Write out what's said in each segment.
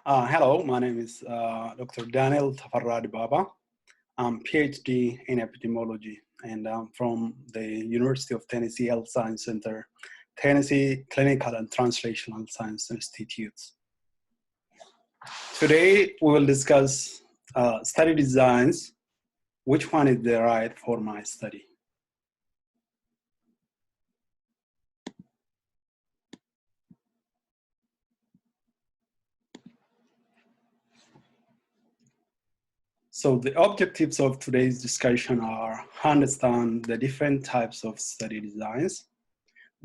Hello, my name is Dr. Daniel Tafarradi Baba. I'm PhD in epidemiology, and I'm from the University of Tennessee Health Science Center, Tennessee Clinical and Translational Science Institutes. Today, we will discuss study designs. Which one is the right for my study? So the objectives of today's discussion are understand the different types of study designs,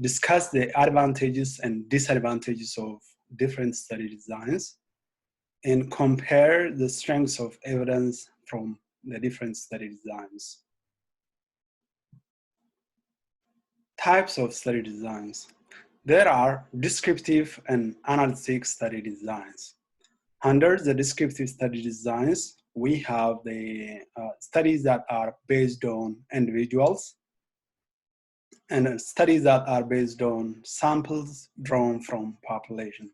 discuss the advantages and disadvantages of different study designs, and compare the strengths of evidence from the different study designs. Types of study designs. There are descriptive and analytic study designs. Under the descriptive study designs, we have the studies that are based on individuals and studies that are based on samples drawn from population.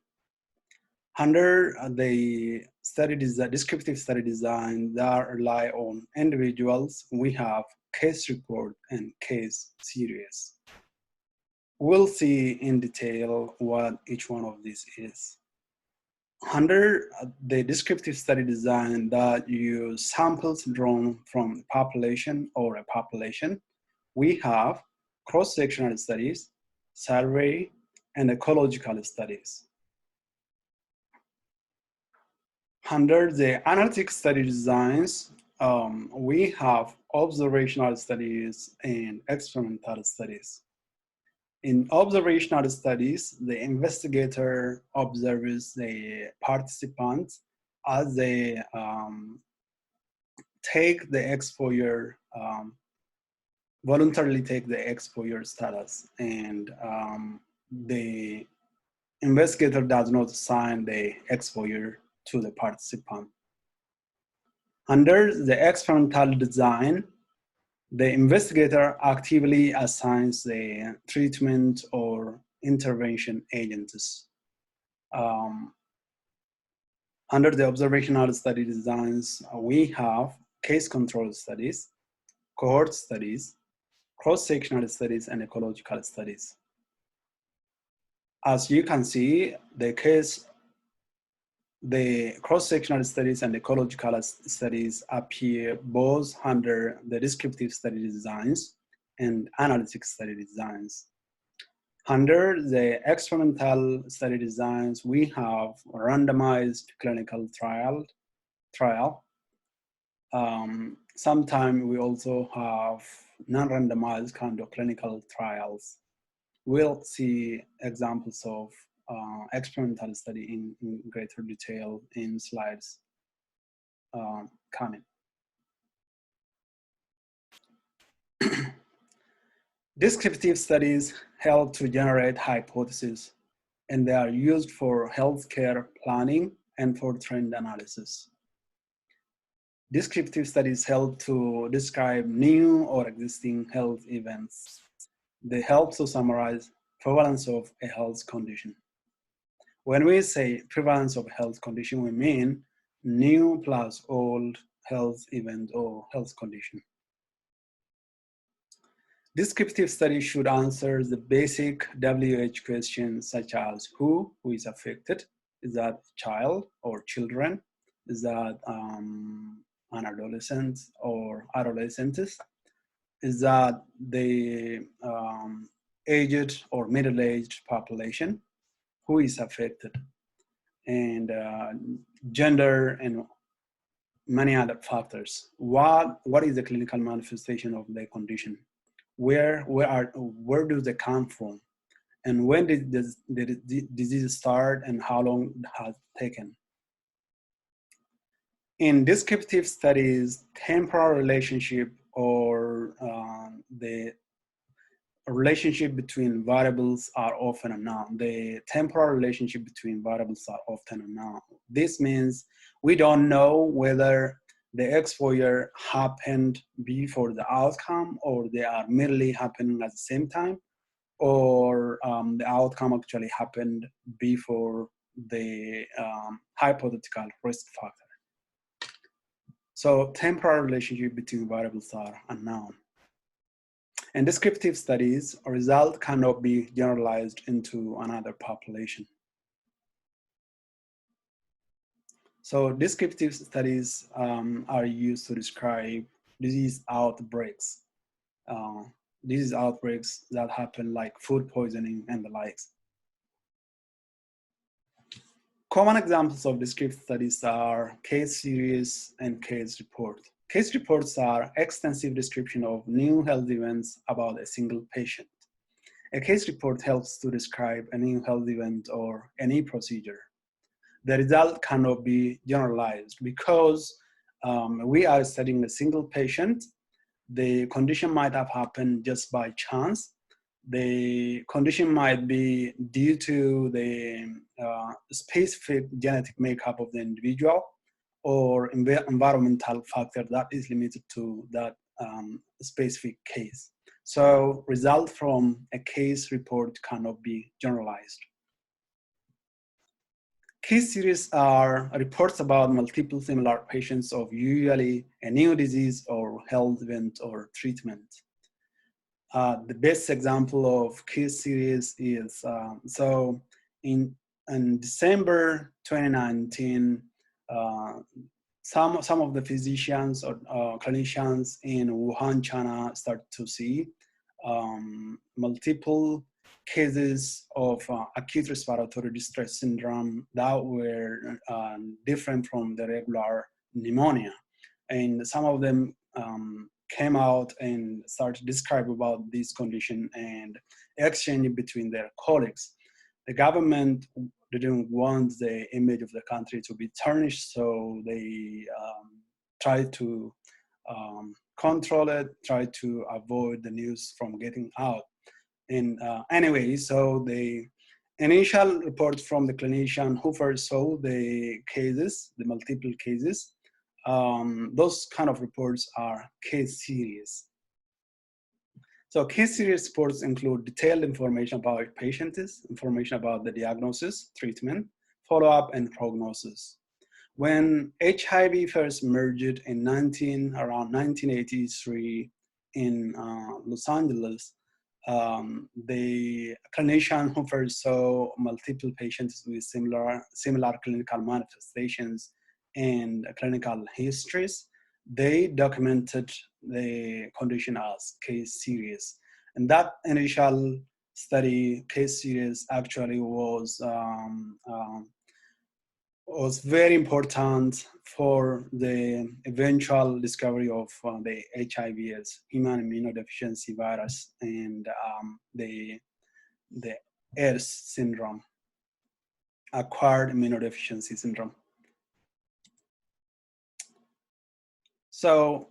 Under the descriptive study design that rely on individuals, we have case report and case series. We'll see in detail what each one of these is. Under the descriptive study design that use samples drawn from the population or a population, we have cross-sectional studies, survey, and ecological studies. Under the analytic study designs, we have observational studies and experimental studies. In observational studies, the investigator observes the participants as they voluntarily take the exposure status, and the investigator does not assign the exposure to the participant. Under the experimental design, the investigator actively assigns the treatment or intervention agents. Under the observational study designs, we have case control studies, cohort studies, cross-sectional studies, and ecological studies. As you can see, the cross-sectional studies and ecological studies appear both under the descriptive study designs and analytic study designs. Under the experimental study designs, we have randomized clinical trial. Sometimes we also have non-randomized kind of clinical trials. We'll see examples of experimental study in greater detail in slides coming. Descriptive studies help to generate hypotheses, and they are used for healthcare planning and for trend analysis. Descriptive studies help to describe new or existing health events. They help to summarize prevalence of a health condition. When we say prevalence of health condition, we mean new plus old health event or health condition. Descriptive studies should answer the basic WH questions such as who is affected? Is that child or children? Is that an adolescent or adolescents? Is that the aged or middle-aged population? Who is affected? And gender and many other factors. What is the clinical manifestation of the condition? Where do they come from? And when did the disease start and how long it has taken? In descriptive studies, temporal relationship or the relationship between variables are often unknown. The temporal relationship between variables are often unknown. This means we don't know whether the exposure happened before the outcome or they are merely happening at the same time, or the outcome actually happened before the hypothetical risk factor. So temporal relationship between variables are unknown. In descriptive studies, a result cannot be generalized into another population. So descriptive studies are used to describe disease outbreaks. Disease outbreaks that happen like food poisoning and the likes. Common examples of descriptive studies are case series and case report. Case reports are extensive description of new health events about a single patient. A case report helps to describe a new health event or any procedure. The result cannot be generalized because we are studying a single patient. The condition might have happened just by chance. The condition might be due to the specific genetic makeup of the individual or environmental factor that is limited to that specific case. So result from a case report cannot be generalized. Case series are reports about multiple similar patients of usually a new disease or health event or treatment. The best example of case series is, so in December 2019, some of the physicians or clinicians in Wuhan, China start to see multiple cases of acute respiratory distress syndrome that were different from the regular pneumonia. And some of them came out and started to describe about this condition and exchanging between their colleagues. The government didn't want the image of the country to be tarnished, so they tried to control it, tried to avoid the news from getting out. And anyway, so the initial reports from the clinician who first saw the cases, the multiple cases, those kind of reports are case series. So case series reports include detailed information about patients, information about the diagnosis, treatment, follow-up, and prognosis. When HIV first emerged in around 1983 in Los Angeles, the clinician who first saw multiple patients with similar clinical manifestations and clinical histories, they documented the condition as case series. And that initial study, case series, actually was very important for the eventual discovery of the HIV as human immunodeficiency virus and the AIDS syndrome, acquired immunodeficiency syndrome. So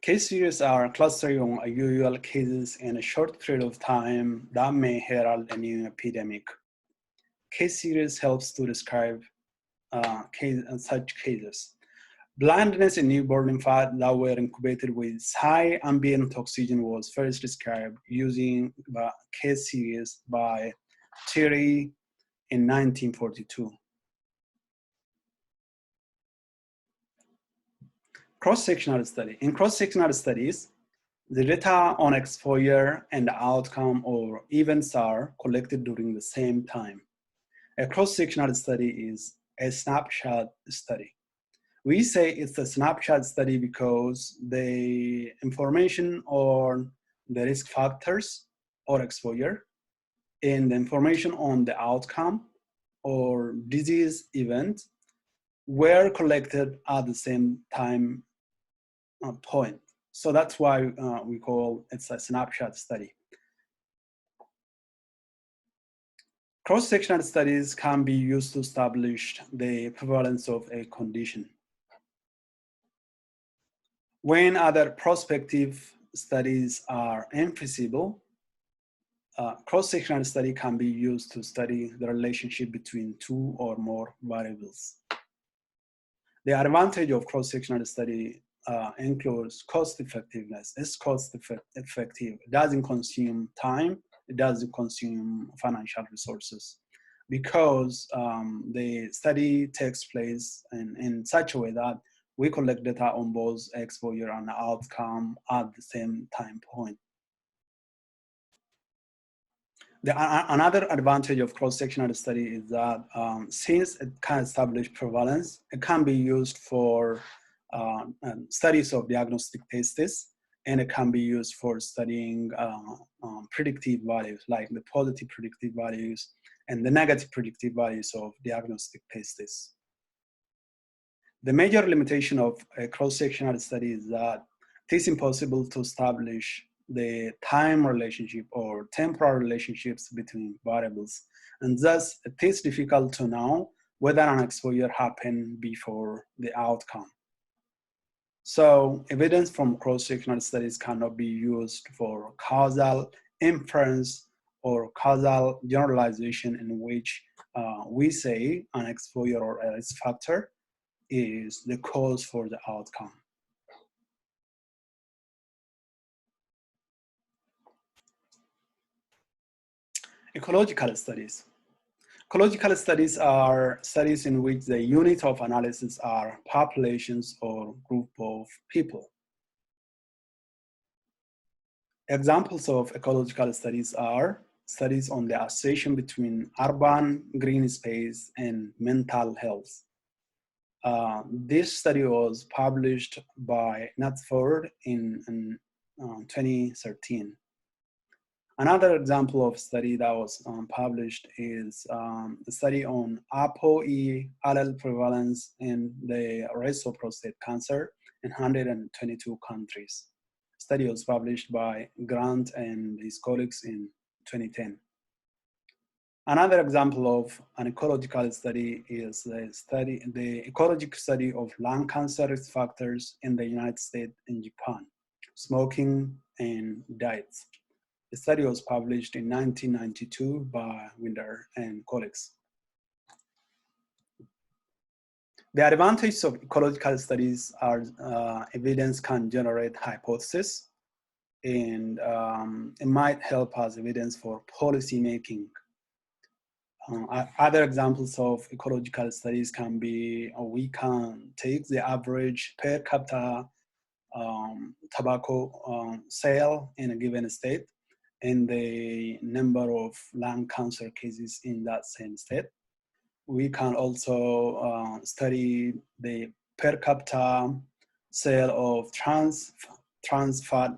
case series are clustering on unusual cases in a short period of time that may herald a new epidemic. Case series helps to describe such cases. Blindness in newborn infants that were incubated with high ambient oxygen was first described using the case series by Terry in 1942. Cross-sectional study. In cross-sectional studies, the data on exposure and outcome or events are collected during the same time. A cross-sectional study is a snapshot study. We say it's a snapshot study because the information on the risk factors or exposure and the information on the outcome or disease event were collected at the same time point. So that's why we call it a snapshot study. Cross-sectional studies can be used to establish the prevalence of a condition. When other prospective studies are infeasible, cross-sectional study can be used to study the relationship between two or more variables. The advantage of cross-sectional study includes cost effectiveness. It's cost effective. It doesn't consume time. It doesn't consume financial resources. because the study takes place in such a way that we collect data on both exposure and outcome at the same time point. Another advantage of cross-sectional study is that since it can establish prevalence, it can be used for studies of diagnostic tests, and it can be used for studying predictive values, like the positive predictive values and the negative predictive values of diagnostic tests. The major limitation of a cross-sectional study is that it is impossible to establish the time relationship or temporal relationships between variables, and thus it is difficult to know whether an exposure happened before the outcome. So evidence from cross-sectional studies cannot be used for causal inference or causal generalization, in which we say an exposure or a risk factor is the cause for the outcome. Ecological studies. Ecological studies are studies in which the unit of analysis are populations or group of people. Examples of ecological studies are studies on the association between urban green space and mental health. This study was published by Knutford in 2013. Another example of study that was published is a study on ApoE allele prevalence in the rates of prostate cancer in 122 countries. The study was published by Grant and his colleagues in 2010. Another example of an ecological study is the ecological study of lung cancer risk factors in the United States and Japan, smoking and diets. The study was published in 1992 by Winder and colleagues. The advantages of ecological studies are evidence can generate hypotheses, and it might help as evidence for policy making. Other examples of ecological studies can be, we can take the average per capita tobacco sale in a given state and the number of lung cancer cases in that same state. We can also study the per capita sale of trans fat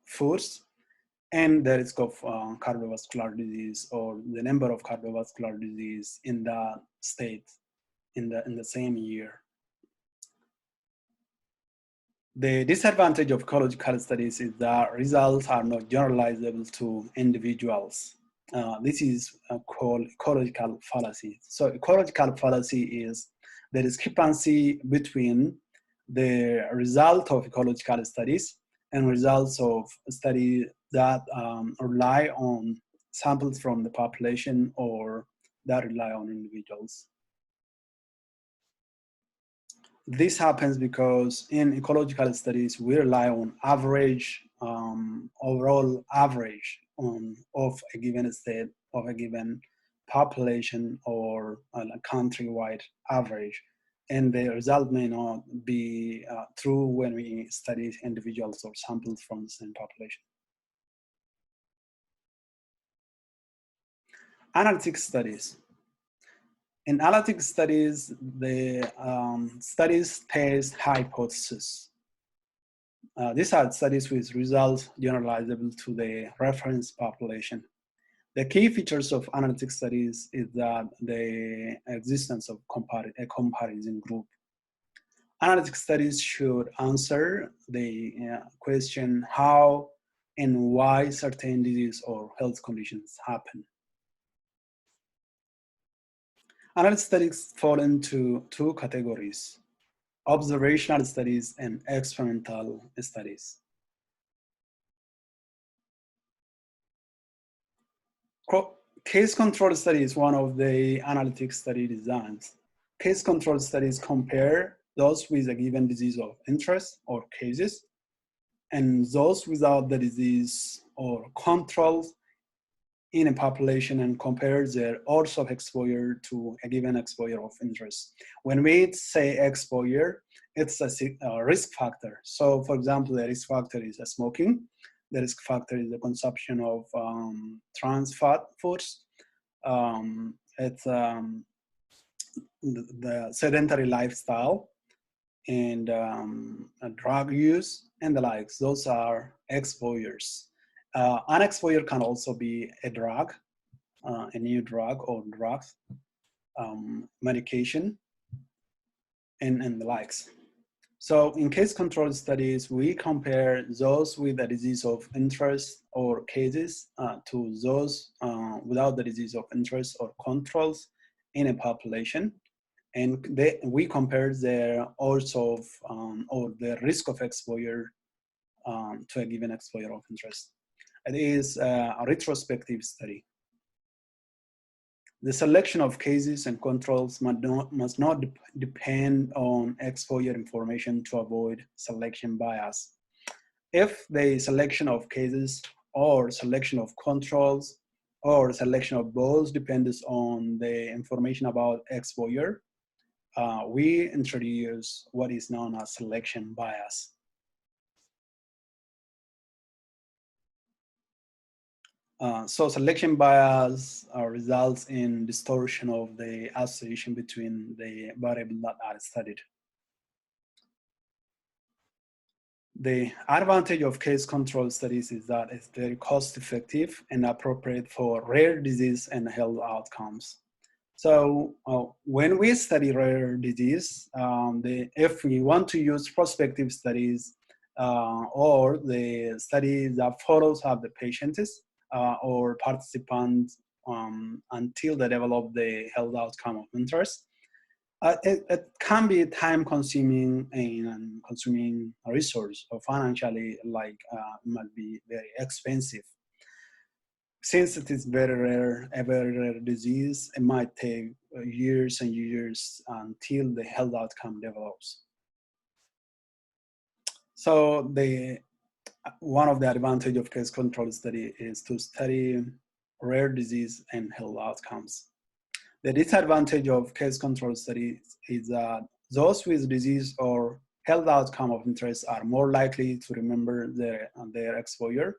foods and the risk of cardiovascular disease or the number of cardiovascular disease in that state in the same year. The disadvantage of ecological studies is that results are not generalizable to individuals. This is called ecological fallacy. So ecological fallacy is the discrepancy between the result of ecological studies and results of studies that rely on samples from the population or that rely on individuals. This happens because in ecological studies, we rely on average, overall average of a given state, of a given population, or a countrywide average. And the result may not be true when we study individuals or samples from the same population. Analytic studies. In analytic studies, the studies test hypotheses. These are studies with results generalizable to the reference population. The key features of analytic studies is that the existence of a comparison group. Analytic studies should answer the question how and why certain disease or health conditions happen. Analytic studies fall into two categories: observational studies and experimental studies. Case control study is one of the analytic study designs. Case control studies compare those with a given disease of interest or cases and those without the disease or controls in a population and compare their odds of exposure to a given exposure of interest. When we say exposure, it's a risk factor. So for example, the risk factor is smoking. The risk factor is the consumption of trans fat foods. It's the sedentary lifestyle and drug use and the likes. Those are exposures. An exposure can also be a drug, a new drug or drugs, medication, and the likes. So in case control studies, we compare those with the disease of interest or cases to those without the disease of interest or controls in a population. And we compare their odds of or the risk of exposure to a given exposure of interest. It is a retrospective study. The selection of cases and controls must not depend on exposure information to avoid selection bias. If the selection of cases or selection of controls or selection of both depends on the information about exposure, we introduce what is known as selection bias. So selection bias results in distortion of the association between the variables that are studied. The advantage of case control studies is that it's very cost effective and appropriate for rare disease and health outcomes. So when we study rare disease, if we want to use prospective studies or the studies that follows up the patients or participants until they develop the health outcome of interest, it can be time consuming and consuming a resource, or financially might be very expensive. Since it is very rare, a very rare disease, it might take years and years until the health outcome develops. So one of the advantages of case control study is to study rare disease and health outcomes. The disadvantage of case control studies is that those with disease or health outcome of interest are more likely to remember their exposure,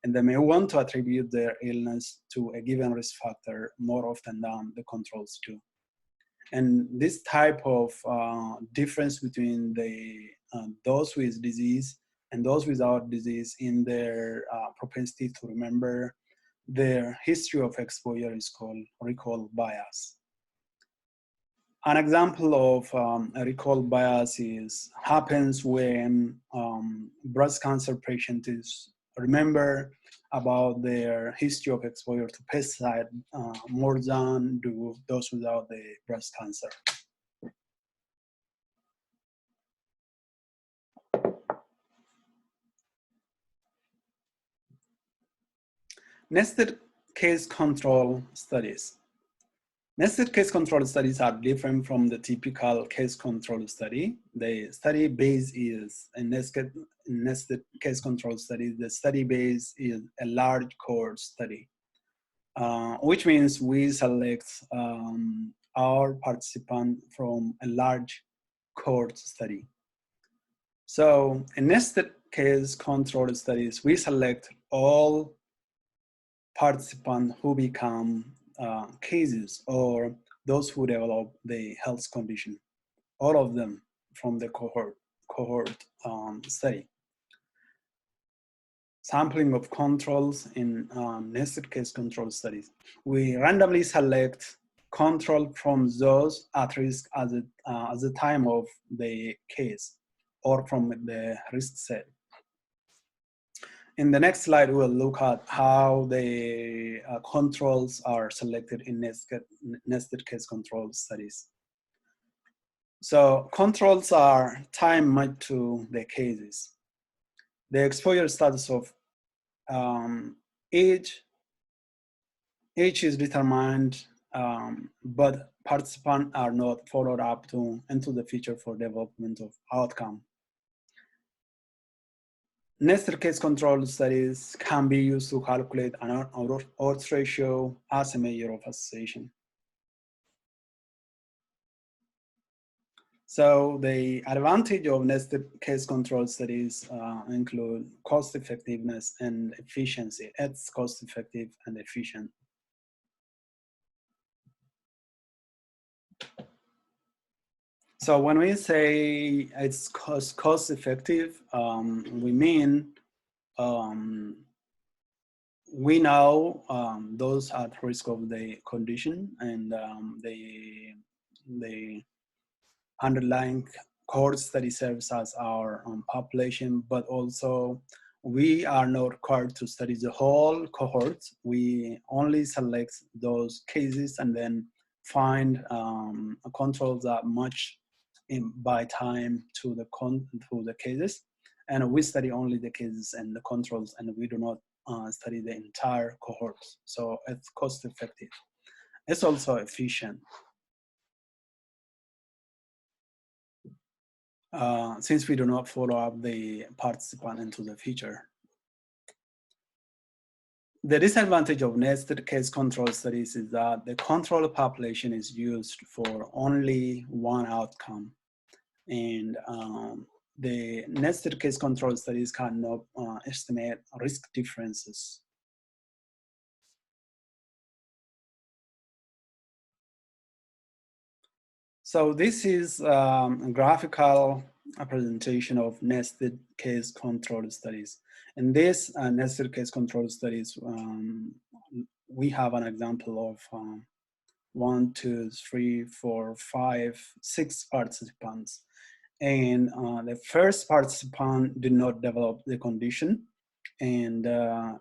and they may want to attribute their illness to a given risk factor more often than the controls do. And this type of difference between those with disease and those without disease in their propensity to remember their history of exposure is called recall bias. An example of a recall bias happens when breast cancer patients remember about their history of exposure to pesticide more than do those without the breast cancer. Nested case control studies. Nested case control studies are different from the typical case control study. The study base is a nested case control study. The study base is a large cohort study, which means we select our participant from a large cohort study. So in nested case control studies, we select all participants who become cases or those who develop the health condition, all of them from the cohort study. Sampling of controls in nested case control studies. We randomly select control from those at risk at the time of the case or from the risk set. In the next slide, we'll look at how the controls are selected in nested case control studies. So controls are time-matched to the cases. The exposure status of age is determined, but participants are not followed up into the future for development of outcome. Nested case control studies can be used to calculate an odds ratio as a measure of association. So the advantage of nested case control studies include cost effectiveness and efficiency. It's cost effective and efficient. So when we say it's cost effective, we mean we know those at risk of the condition and the underlying cohort study serves as our population, but also we are not required to study the whole cohort. We only select those cases and then find controls that match by time to the cases, and we study only the cases and the controls, and we do not study the entire cohort. So it's cost effective. It's also efficient. Since we do not follow up the participant into the future. The disadvantage of nested case control studies is that the control population is used for only one outcome, and the nested case control studies cannot estimate risk differences. So this is a graphical presentation of nested case control studies. In this nested case control studies, we have an example of 1, 2, 3, 4, 5, 6 participants. And the first participant did not develop the condition, and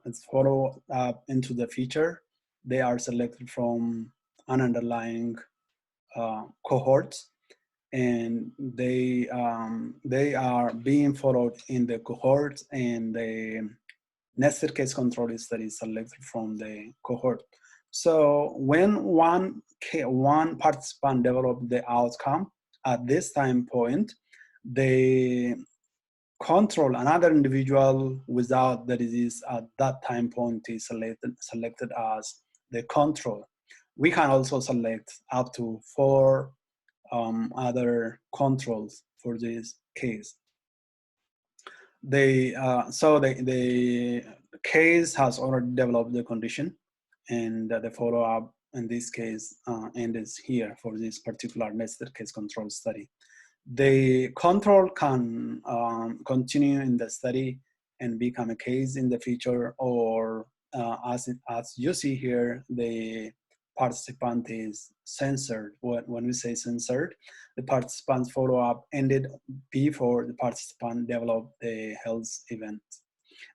it's followed up into the future. They are selected from an underlying cohorts, and they are being followed in the cohort, and the nested case control study is selected from the cohort. So when one participant developed the outcome at this time point, they control another individual without the disease at that time point is selected as the control. We can also select up to 4 other controls for this case. The case has already developed the condition, and the follow-up in this case ends here for this particular nested case control study. The control can continue in the study and become a case in the future, or as you see here, the participant is censored. When we say censored, the participant's follow-up ended before the participant developed the health event.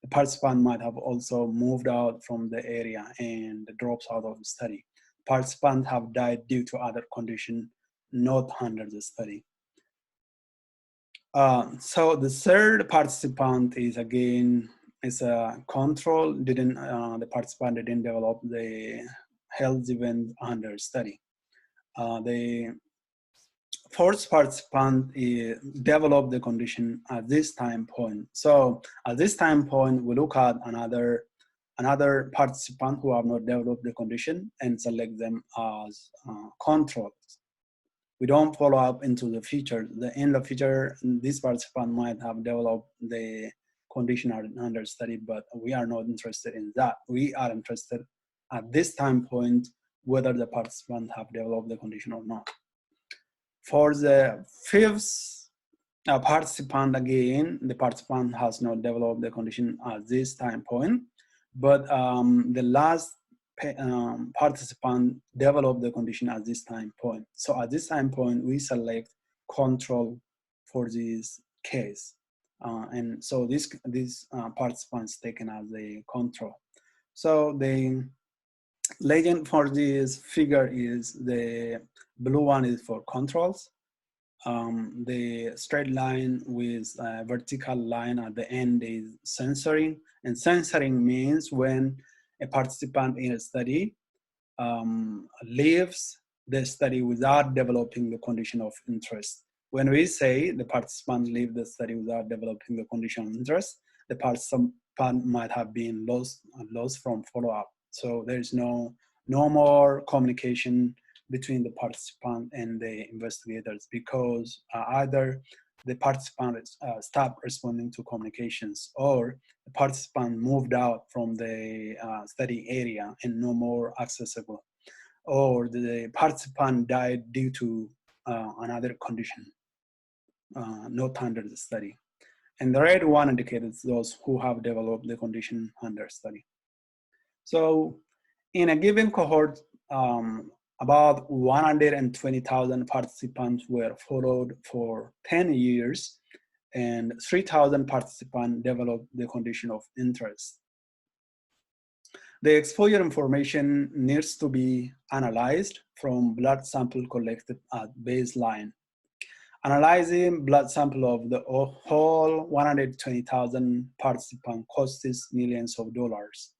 The participant might have also moved out from the area and drops out of the study. Participants have died due to other condition not under the study. So the third participant is a control. The participant didn't develop the health event under study. The fourth participant developed the condition at this time point. So at this time point, we look at another participant who have not developed the condition and select them as controls. We don't follow up into the future. In the future, this participant might have developed the condition under study, but we are not interested in that. We are interested at this time point whether the participant have developed the condition or not. For the fifth participant, again, the participant has not developed the condition at this time point, but the last participant developed the condition at this time point. So at this time point, we select control for this case. And so this participant is taken as a control. So the legend for this figure is the blue one is for controls. The straight line with a vertical line at the end is censoring. And censoring means when a participant in a study leaves the study without developing the condition of interest. When we say the participant leave the study without developing the condition of interest, the participant might have been lost from follow-up. So there's no more communication between the participant and the investigators because either the participant stopped responding to communications, or the participant moved out from the study area and no more accessible, or the participant died due to another condition not under the study. And the red one indicates those who have developed the condition under study. So in a given cohort, about 120,000 participants were followed for 10 years, and 3,000 participants developed the condition of interest. The exposure information needs to be analyzed from blood sample collected at baseline. Analyzing blood sample of the whole 120,000 participants costs millions of dollars.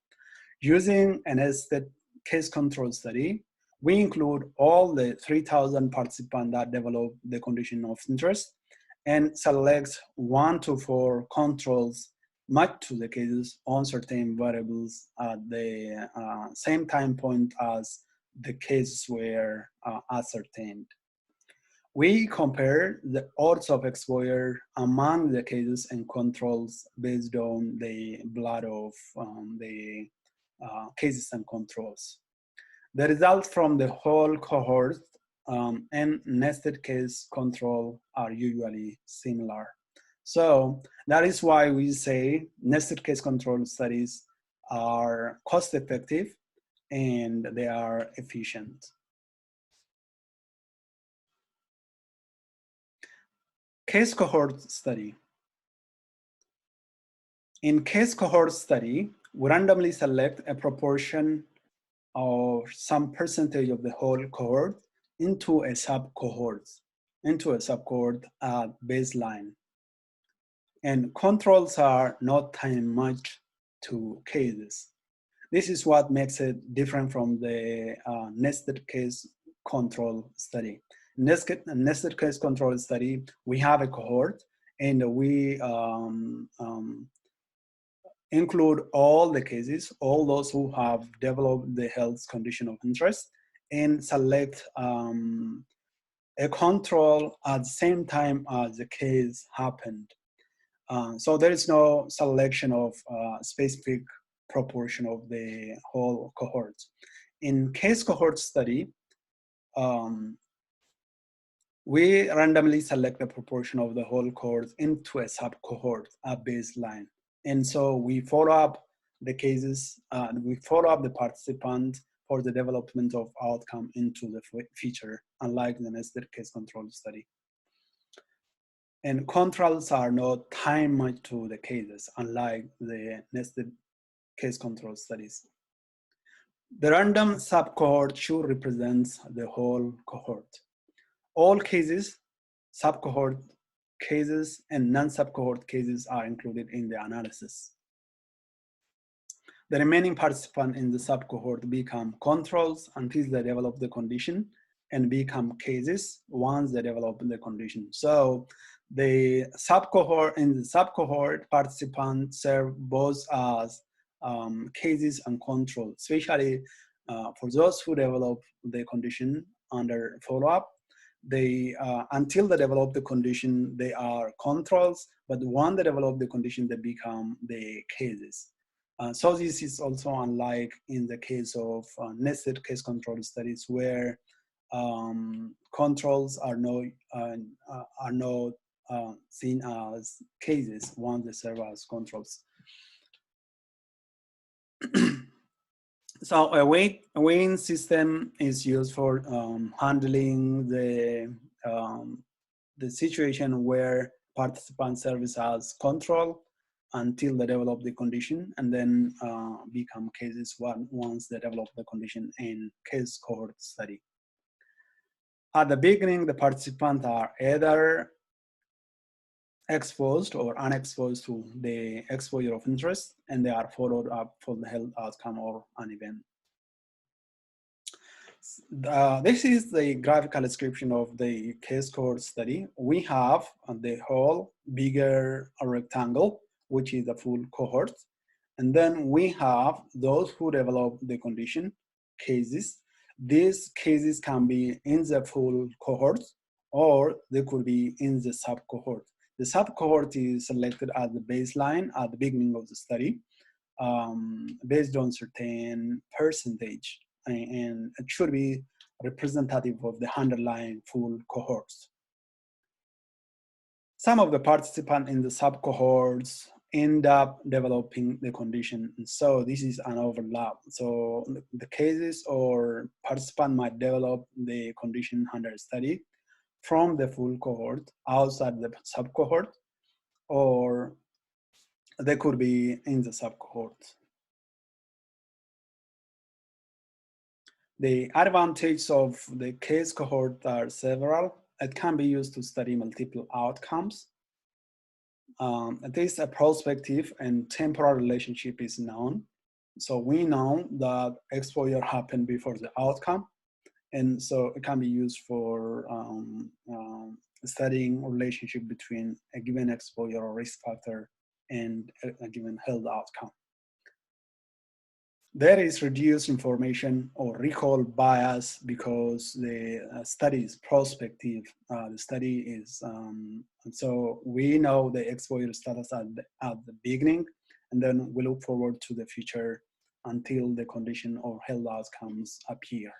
Using a nested case control study, we include all the 3,000 participants that develop the condition of interest and select 1 to 4 controls matched to the cases on certain variables at the same time point as the cases were ascertained. We compare the odds of exposure among the cases and controls based on the blood of the cases and controls. The results from the whole cohort and nested case control are usually similar. So that is why we say nested case control studies are cost effective and they are efficient. Case cohort study. In case cohort study, we randomly select a proportion or some percentage of the whole cohort into a sub-cohort at baseline. And controls are not time matched to cases. This is what makes it different from the nested case control study. Nested case control study, we have a cohort and we include all the cases, all those who have developed the health condition of interest, and select a control at the same time as the case happened. So there is no selection of specific proportion of the whole cohort. In case cohort study, we randomly select a proportion of the whole cohort into a sub-cohort at baseline. And so we follow up the cases, we follow up the participant for the development of outcome into the future, unlike the nested case control study. And controls are not time matched to the cases, unlike the nested case control studies. The random sub-cohort should represent the whole cohort. All cases, sub-cohort cases, and non-sub-cohort cases are included in the analysis. The remaining participants in the sub-cohort become controls until they develop the condition, and become cases once they develop the condition. So the sub-cohort, in the sub-cohort, participants serve both as cases and controls, especially for those who develop the condition under follow-up. They until they develop the condition, they are controls, but when they develop the condition, they become the cases. So this is also unlike in the case of nested case control studies, where controls are not seen as cases once they serve as controls. So a weighing system is used for handling the situation where participants serve as control until they develop the condition, and then become cases once they develop the condition in case cohort study. At the beginning, the participants are either exposed or unexposed to the exposure of interest, and they are followed up for the health outcome or an event. This is the graphical description of the case cohort study. We have the whole bigger rectangle which is the full cohort. And then we have those who develop the condition cases. These cases can be in the full cohort or they could be in the sub-cohort. The sub-cohort is selected as the baseline at the beginning of the study based on certain percentage, and it should be representative of the underlying full cohorts. Some of the participants in the sub-cohorts end up developing the condition, and so this is an overlap. So the cases or participant might develop the condition under study from the full cohort outside the sub-cohort, or they could be in the sub-cohort. The advantages of the case cohort are several. It can be used to study multiple outcomes. At least a prospective and temporal relationship is known. So we know that exposure happened before the outcome. And so it can be used for studying relationship between a given exposure or risk factor and a given health outcome. There is reduced information or recall bias because the study is prospective. The study is, so we know the exposure status at the beginning, and then we look forward to the future until the condition or health outcomes appear.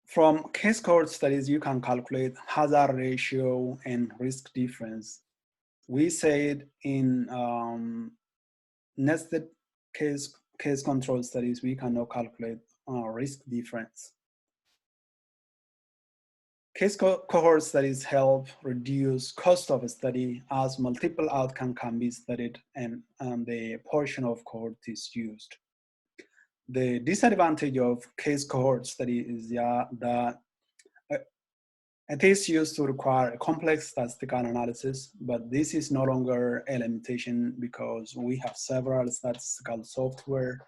From case cohort studies, you can calculate hazard ratio and risk difference. We said in nested case control studies, we can now calculate risk difference. Case cohort studies help reduce cost of a study as multiple outcomes can be studied and the portion of cohort is used. The disadvantage of case cohort study is that it is used to require a complex statistical analysis, but this is no longer a limitation because we have several statistical software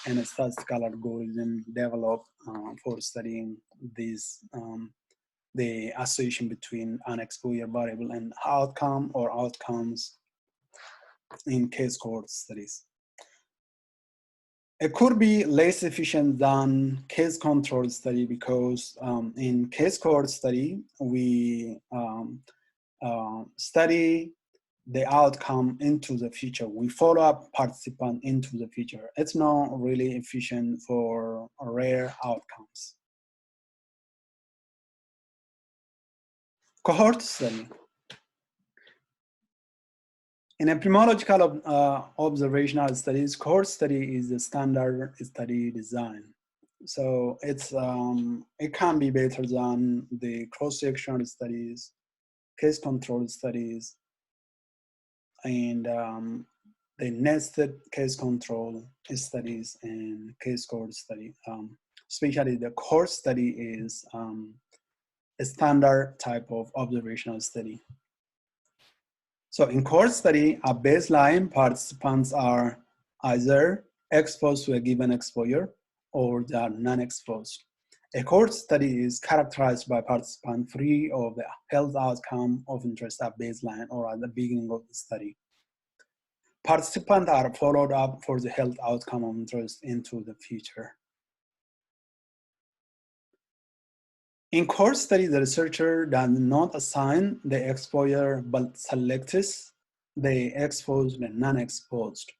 and a statistical algorithm developed for studying these, the association between an exposure variable and outcome or outcomes in case cohort studies. It could be less efficient than case control study because in case cohort study, we study the outcome into the future. We follow up participant into the future. It's not really efficient for rare outcomes. Cohort study. In epidemiological observational studies, cohort study is the standard study design. So it's it can be better than the cross-sectional studies, case control studies, and the nested case control studies and case cohort study. Especially the cohort study is a standard type of observational study. So in cohort study, a baseline participants are either exposed to a given exposure or they are non-exposed. A cohort study is characterized by participants free of the health outcome of interest at baseline or at the beginning of the study. Participants are followed up for the health outcome of interest into the future. In cohort study, the researcher does not assign the exposure, but selects the exposed and non-exposed.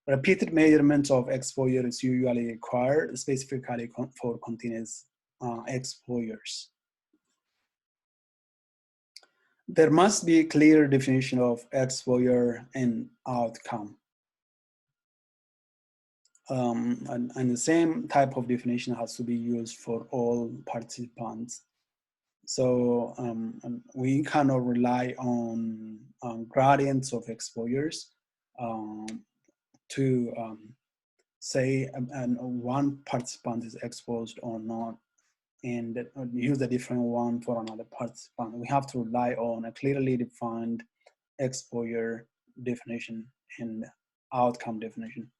Repeated measurements of exposure is usually required, specifically for continuous exposures. There must be a clear definition of exposure and outcome. And the same type of definition has to be used for all participants. So we cannot rely on gradients of exposures to say one participant is exposed or not, and use a different one for another participant. We have to rely on a clearly defined exposure definition and outcome definition.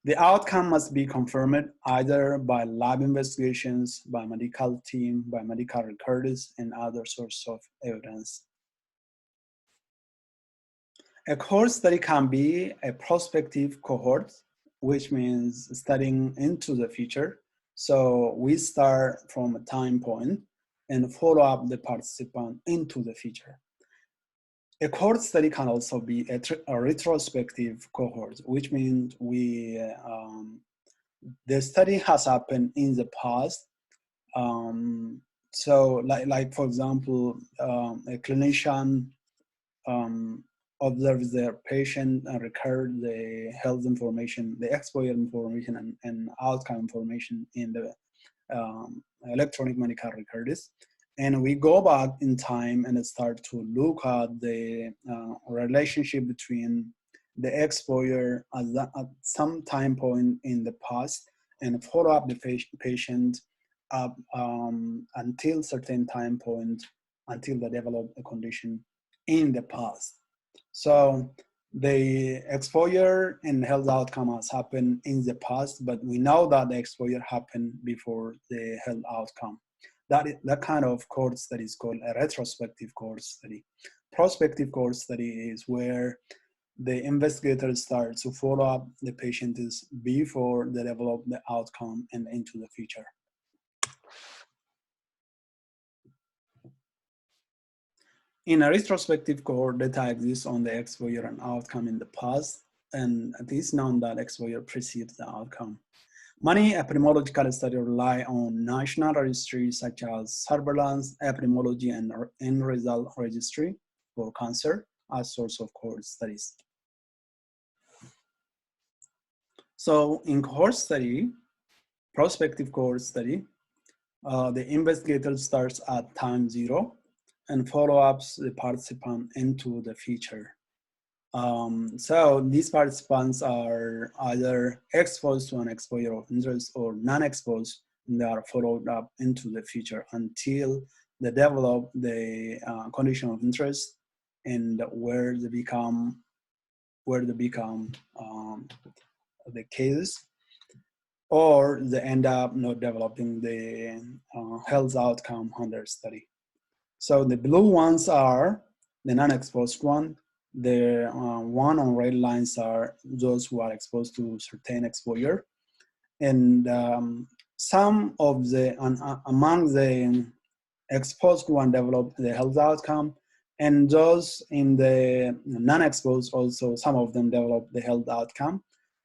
The outcome must be confirmed either by lab investigations, by medical team, by medical records, and other sources of evidence. A cohort study can be a prospective cohort, which means studying into the future. So we start from a time point and follow up the participant into the future. A cohort study can also be a retrospective cohort, which means the study has happened in the past. So like for example, a clinician observes their patient and record the health information, the exposure information and outcome information in the electronic medical records. And we go back in time and start to look at the relationship between the exposure at some time point in the past and follow up the patient up until certain time point until they develop a condition in the past. So the exposure and health outcome has happened in the past, but we know that the exposure happened before the health outcome. That kind of cohort study is called a retrospective cohort study. Prospective cohort study is where the investigators start to follow up the patients before they develop the outcome and into the future. In a retrospective cohort, data exists on the exposure and outcome in the past, and it is known that exposure precedes the outcome. Many epidemiological studies rely on national registries such as surveillance, epidemiology, and end result registry for cancer as source of cohort studies. So in cohort study, prospective cohort study, the investigator starts at time 0 and follow-ups the participant into the future. So these participants are either exposed to an exposure of interest or non-exposed, and they are followed up into the future until they develop the condition of interest and where they become the case, or they end up not developing the health outcome under study. So the blue ones are the non-exposed one. The one on red lines are those who are exposed to certain exposure. And some of the, among the exposed one develop the health outcome, and those in the non-exposed also, some of them develop the health outcome.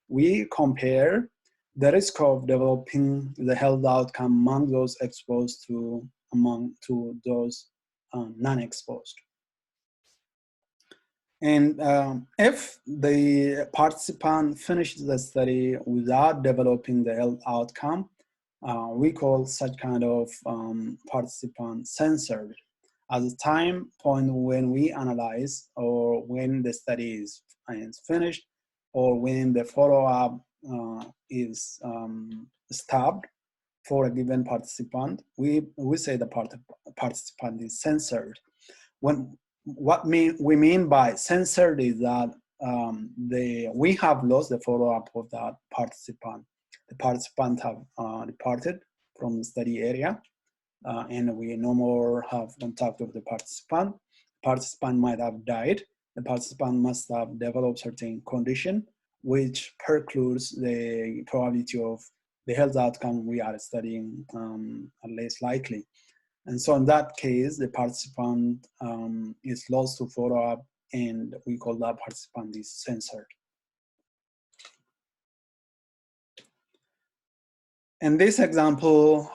We compare the risk of developing the health outcome among those exposed to those non-exposed. And if the participant finished the study without developing the health outcome, we call such kind of participant censored. At the time point when we analyze, or when the study is finished, or when the follow-up is stopped for a given participant, we say the participant is censored. What we mean by censored is that we have lost the follow-up of that participant. The participant have departed from the study area, and we no more have contact with the participant. Participant might have died. The participant must have developed certain condition, which precludes the probability of the health outcome we are studying less likely. And so in that case, the participant is lost to follow up, and we call that participant is censored. In this example,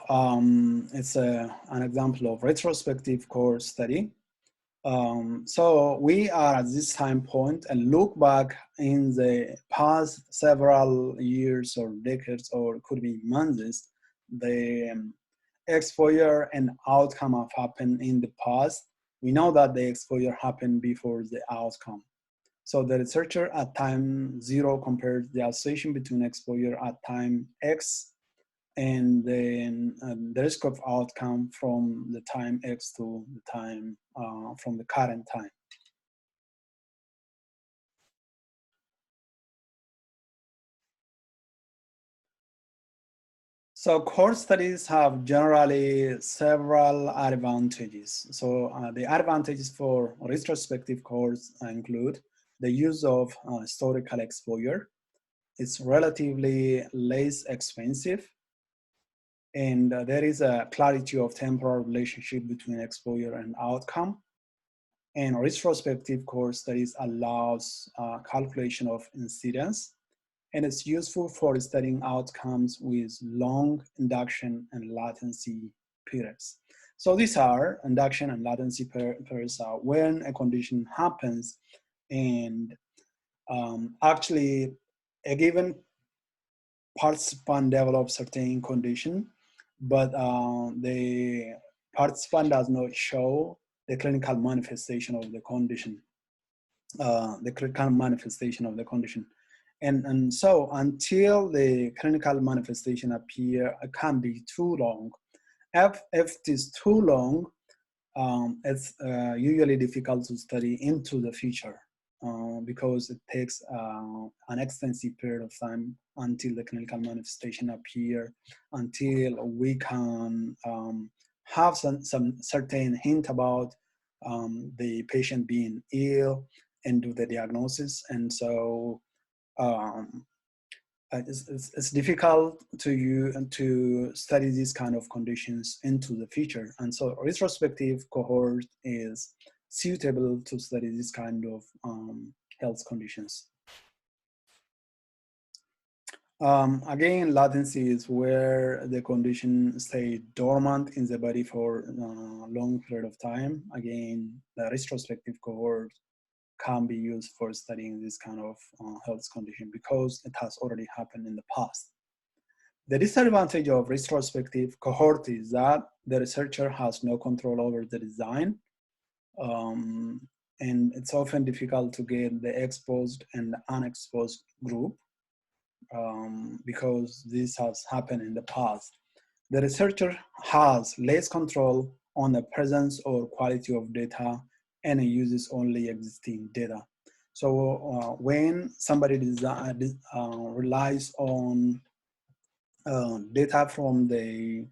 it's an example of retrospective cohort study. So we are at this time point and look back in the past several years or decades, or it could be months, the exposure and outcome have happened in the past. We know that the exposure happened before the outcome. So the researcher at time 0 compared the association between exposure at time X and then the risk of outcome from the time X to the time from the current time. So cohort studies have generally several advantages. So the advantages for retrospective cohorts include the use of historical exposure. It's relatively less expensive, and there is a clarity of temporal relationship between exposure and outcome. And retrospective cohort studies allows calculation of incidence, and it's useful for studying outcomes with long induction and latency periods. So these are induction and latency periods are when a condition happens, and actually a given participant develops certain condition, but the participant does not show the clinical manifestation of the condition, And so until the clinical manifestation appear, it can be too long. If it is too long, it's usually difficult to study into the future because it takes an extensive period of time until the clinical manifestation appear, until we can have some certain hint about the patient being ill and do the diagnosis. And so it's difficult to study these kind of conditions into the future. And so retrospective cohort is suitable to study this kind of health conditions. Again, latency is where the condition stay dormant in the body for a long period of time. Again, the retrospective cohort can be used for studying this kind of health condition because it has already happened in the past. The disadvantage of retrospective cohort is that the researcher has no control over the design, and it's often difficult to get the exposed and unexposed group because this has happened in the past. The researcher has less control on the presence or quality of data, and it uses only existing data. So when somebody relies on data from the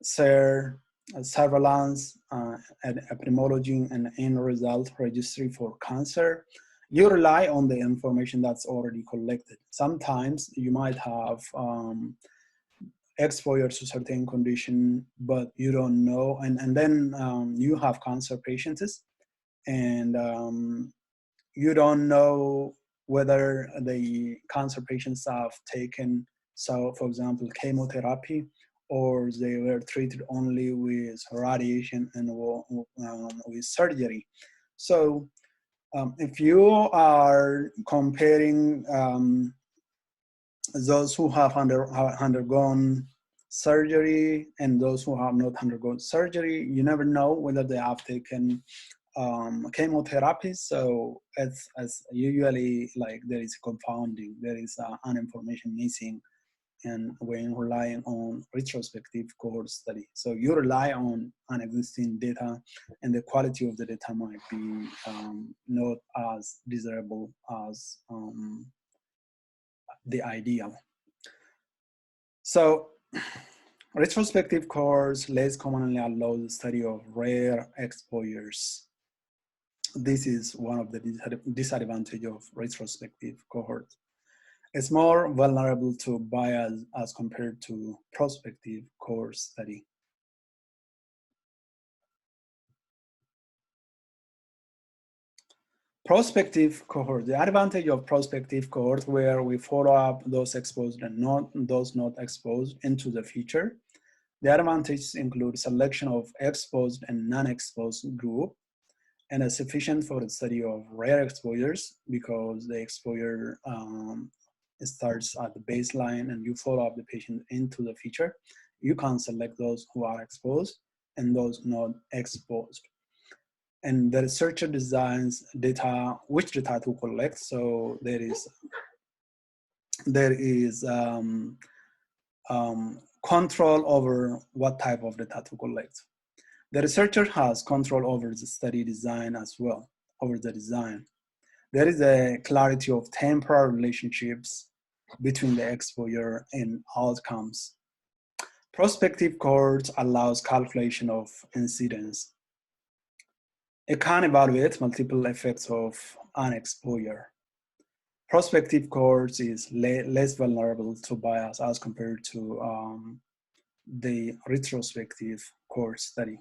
surveillance, epidemiology, and end result registry for cancer, you rely on the information that's already collected. Sometimes you might have exposure to certain condition, but you don't know, and then you have cancer patients, and you don't know whether the cancer patients have taken, so for example, chemotherapy, or they were treated only with radiation and with surgery. So if you are comparing those who have undergone surgery and those who have not undergone surgery, you never know whether they have taken chemotherapy. So it's usually like there is confounding, there is an information missing, and when relying on retrospective cohort study. So you rely on existing data, and the quality of the data might be not as desirable as the ideal. So retrospective cohorts less commonly allow the study of rare exposures. This is one of the disadvantages of retrospective cohorts. It's more vulnerable to bias as compared to prospective cohort study. Prospective cohort, the advantage of prospective cohort where we follow up those exposed and those not exposed into the future. The advantages include selection of exposed and non-exposed group, and is sufficient for the study of rare exposures because the exposure starts at the baseline and you follow up the patient into the future. You can select those who are exposed and those not exposed. And the researcher designs data, which data to collect. So there is control over what type of data to collect. The researcher has control over the study design as well, over the design. There is a clarity of temporal relationships between the exposure and outcomes. Prospective cohorts allows calculation of incidence. It can evaluate multiple effects of an exposure. Prospective cohorts is less vulnerable to bias as compared to the retrospective cohort study.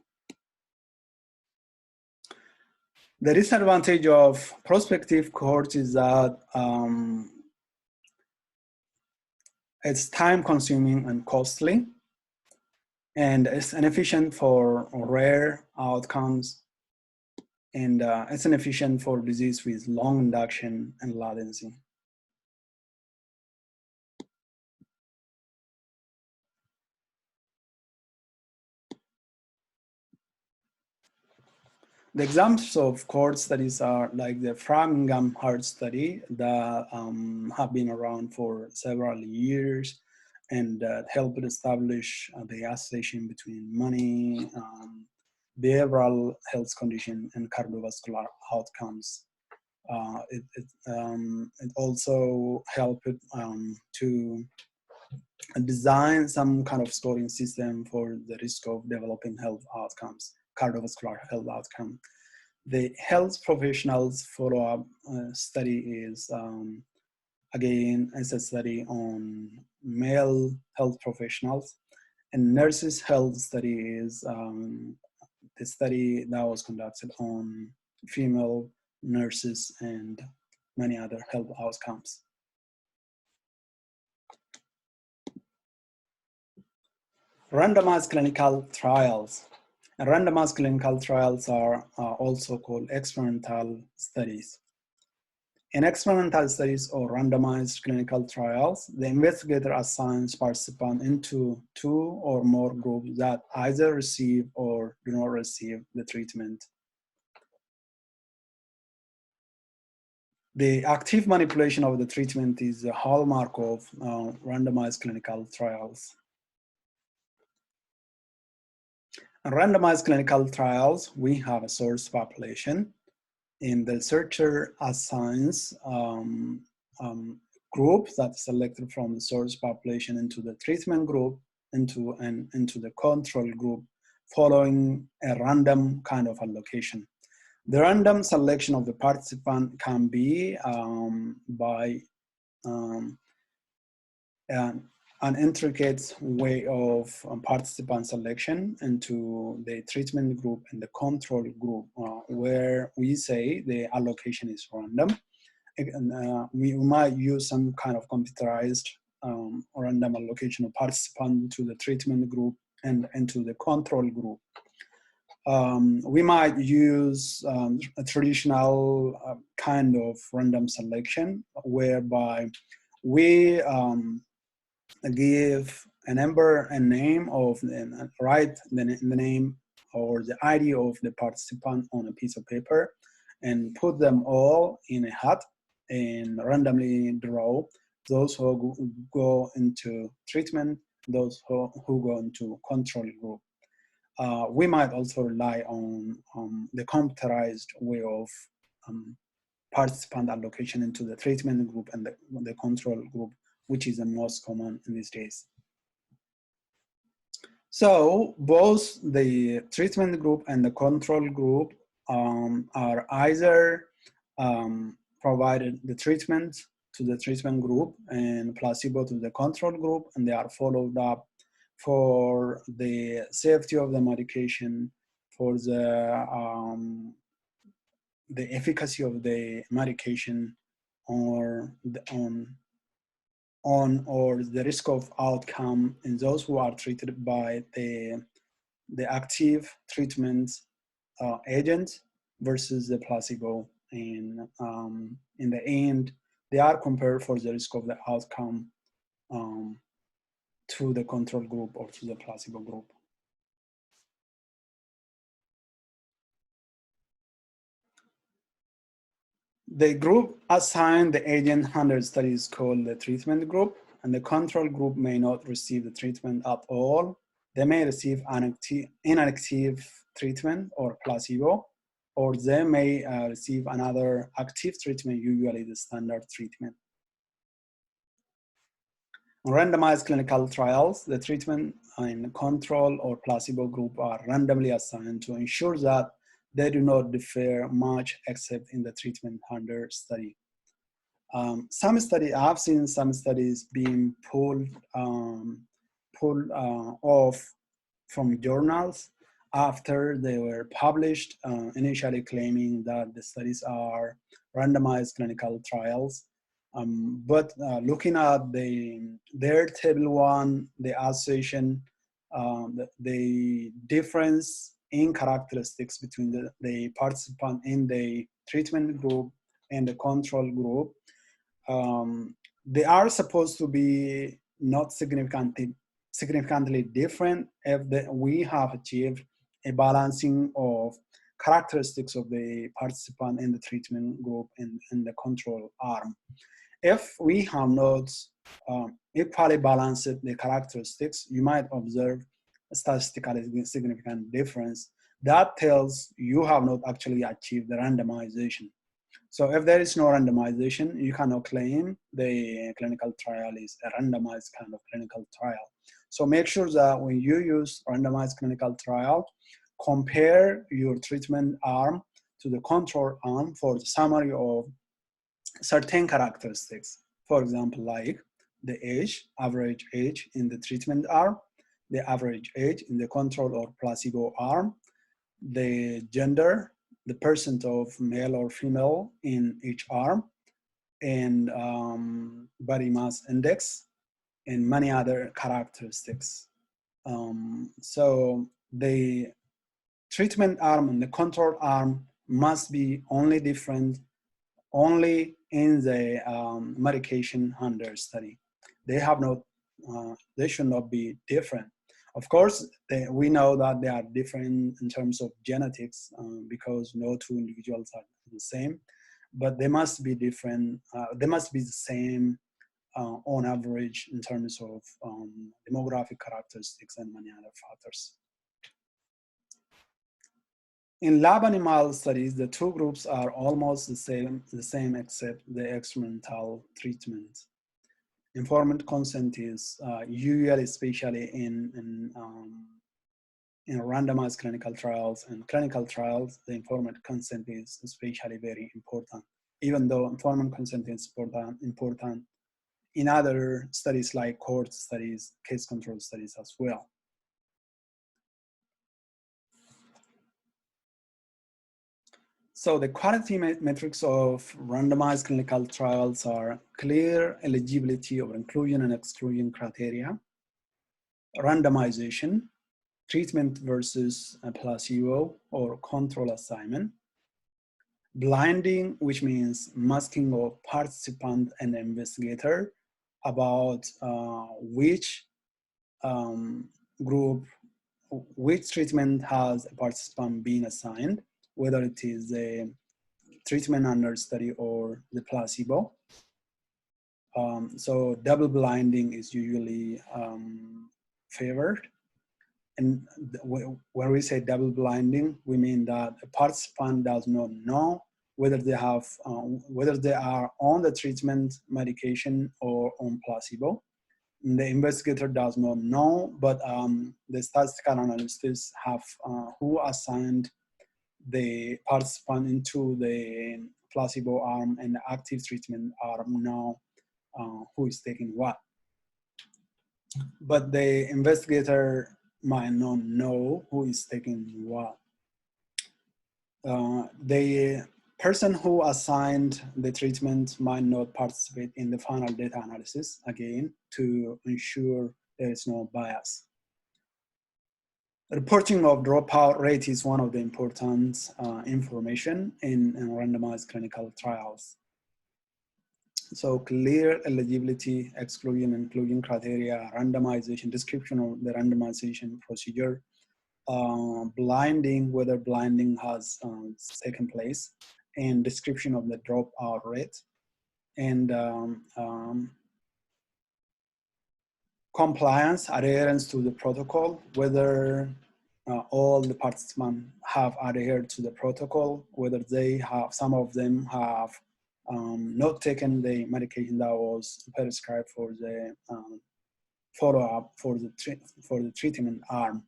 The disadvantage of prospective cohorts is that it's time consuming and costly, and it's inefficient for rare outcomes, and it's inefficient for disease with long induction and latency. The examples of cohort studies are like the Framingham Heart Study that have been around for several years and helped establish the association between money, behavioral health condition, and cardiovascular outcomes. It also helped to design some kind of scoring system for the risk of developing health outcomes, cardiovascular health outcome. The health professionals follow-up study is, again, it's a study on male health professionals, and nurses' health study is the study that was conducted on female nurses and many other health outcomes. Randomized clinical trials. And randomized clinical trials are also called experimental studies. In experimental studies or randomized clinical trials, the investigator assigns participants into 2 or more groups that either receive or do not receive the treatment. The active manipulation of the treatment is the hallmark of randomized clinical trials. In randomized clinical trials, we have a source population, and the researcher assigns groups that selected from the source population into the treatment group, into the control group, following a random kind of allocation. The random selection of the participant can be by an intricate way of participant selection into the treatment group and the control group, where we say the allocation is random. And, we might use some kind of computerized random allocation of participants to the treatment group and into the control group. We might use a traditional kind of random selection whereby we give a number and name of write the name or the ID of the participant on a piece of paper and put them all in a hat and randomly draw those who go into treatment, those who go into control group. We might also rely on the computerized way of participant allocation into the treatment group and the control group, which is the most common in these days. So both the treatment group and the control group are either provided the treatment to the treatment group and placebo to the control group, and they are followed up for the safety of the medication, for the efficacy of the medication, or or the risk of outcome in those who are treated by the active treatment agent versus the placebo. And in the end, they are compared for the risk of the outcome to the control group or to the placebo group. The group assigned the agent under study is called the treatment group, and the control group may not receive the treatment at all. They may receive inactive treatment or placebo, or they may receive another active treatment, usually the standard treatment. In randomized clinical trials, the treatment in control or placebo group are randomly assigned to ensure that they do not differ much except in the treatment under study. Some study, I've seen some studies being pulled off from journals after they were published, initially claiming that the studies are randomized clinical trials. But looking at their table 1, the association, the difference in characteristics between the participant in the treatment group and the control group, they are supposed to be not significantly different if we have achieved a balancing of characteristics of the participant in the treatment group and in the control arm. If we have not equally balanced the characteristics, you might observe a statistically significant difference. That tells you have not actually achieved the randomization. So if there is no randomization, you cannot claim the clinical trial is a randomized kind of clinical trial. So make sure that when you use randomized clinical trial, compare your treatment arm to the control arm for the summary of certain characteristics. For example, like the age, average age in the treatment arm, the average age in the control or placebo arm, the gender, the percent of male or female in each arm, and body mass index, and many other characteristics. So the treatment arm and the control arm must be only different only in the medication under study. They have not, they should not be different. Of course, we know that they are different in terms of genetics because no two individuals are the same, but they must be different. They must be the same on average in terms of demographic characteristics and many other factors. In lab animal studies, the two groups are almost the same except the experimental treatment. Informed consent is usually, especially in randomized clinical trials and clinical trials, the informed consent is especially very important, even though informed consent is important in other studies like cohort studies, case control studies as well. So the quality metrics of randomized clinical trials are clear eligibility or inclusion and exclusion criteria, randomization, treatment versus a placebo or control assignment, blinding, which means masking of participant and investigator about which group, which treatment has a participant being assigned, whether it is a treatment under study or the placebo. So double blinding is usually favored. And when we say double blinding, we mean that a participant does not know whether they have, whether they are on the treatment medication or on placebo. And the investigator does not know, but the statistical analysts have who assigned the participant into the placebo arm and the active treatment arm know who is taking what. But the investigator might not know who is taking what. The person who assigned the treatment might not participate in the final data analysis, again, to ensure there is no bias. Reporting of dropout rate is one of the important information in randomized clinical trials. So clear eligibility, exclusion, inclusion criteria, randomization, description of the randomization procedure, blinding, whether blinding has taken place, and description of the dropout rate, and compliance, adherence to the protocol, whether all the participants have adhered to the protocol, whether they have, some of them have not taken the medication that was prescribed for the follow-up for the treatment arm.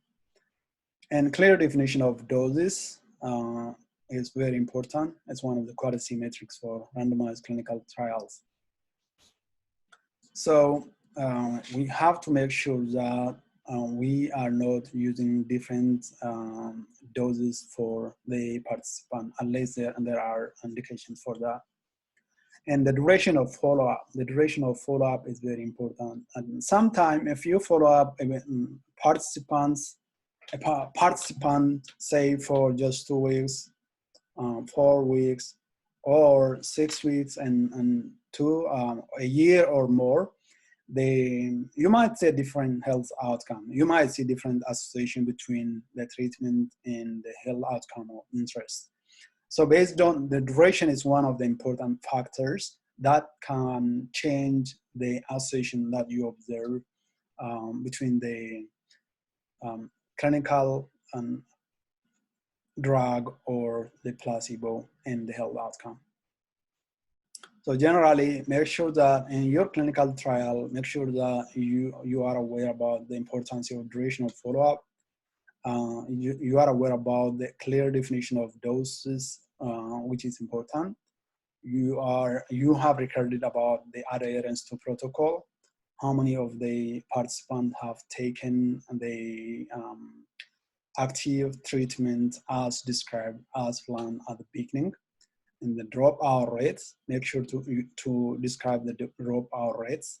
And clear definition of doses, is very important. It's one of the quality metrics for randomized clinical trials. So we have to make sure that we are not using different doses for the participant unless there are indications for that. And the duration of follow-up. The duration of follow-up is very important. And sometimes if you follow up participant, say for just 2 weeks, 4 weeks, or 6 weeks, and a year or more, you might see different health outcome. You might see different association between the treatment and the health outcome of interest. So based on the duration is one of the important factors that can change the association that you observe between the clinical drug or the placebo and the health outcome. So generally, make sure that in your clinical trial, make sure that you are aware about the importance of duration of follow-up. You are aware about the clear definition of doses, which is important. You have recorded about the adherence to protocol, how many of the participants have taken the active treatment as described as planned at the beginning. In the dropout rates, make sure to describe the dropout rates,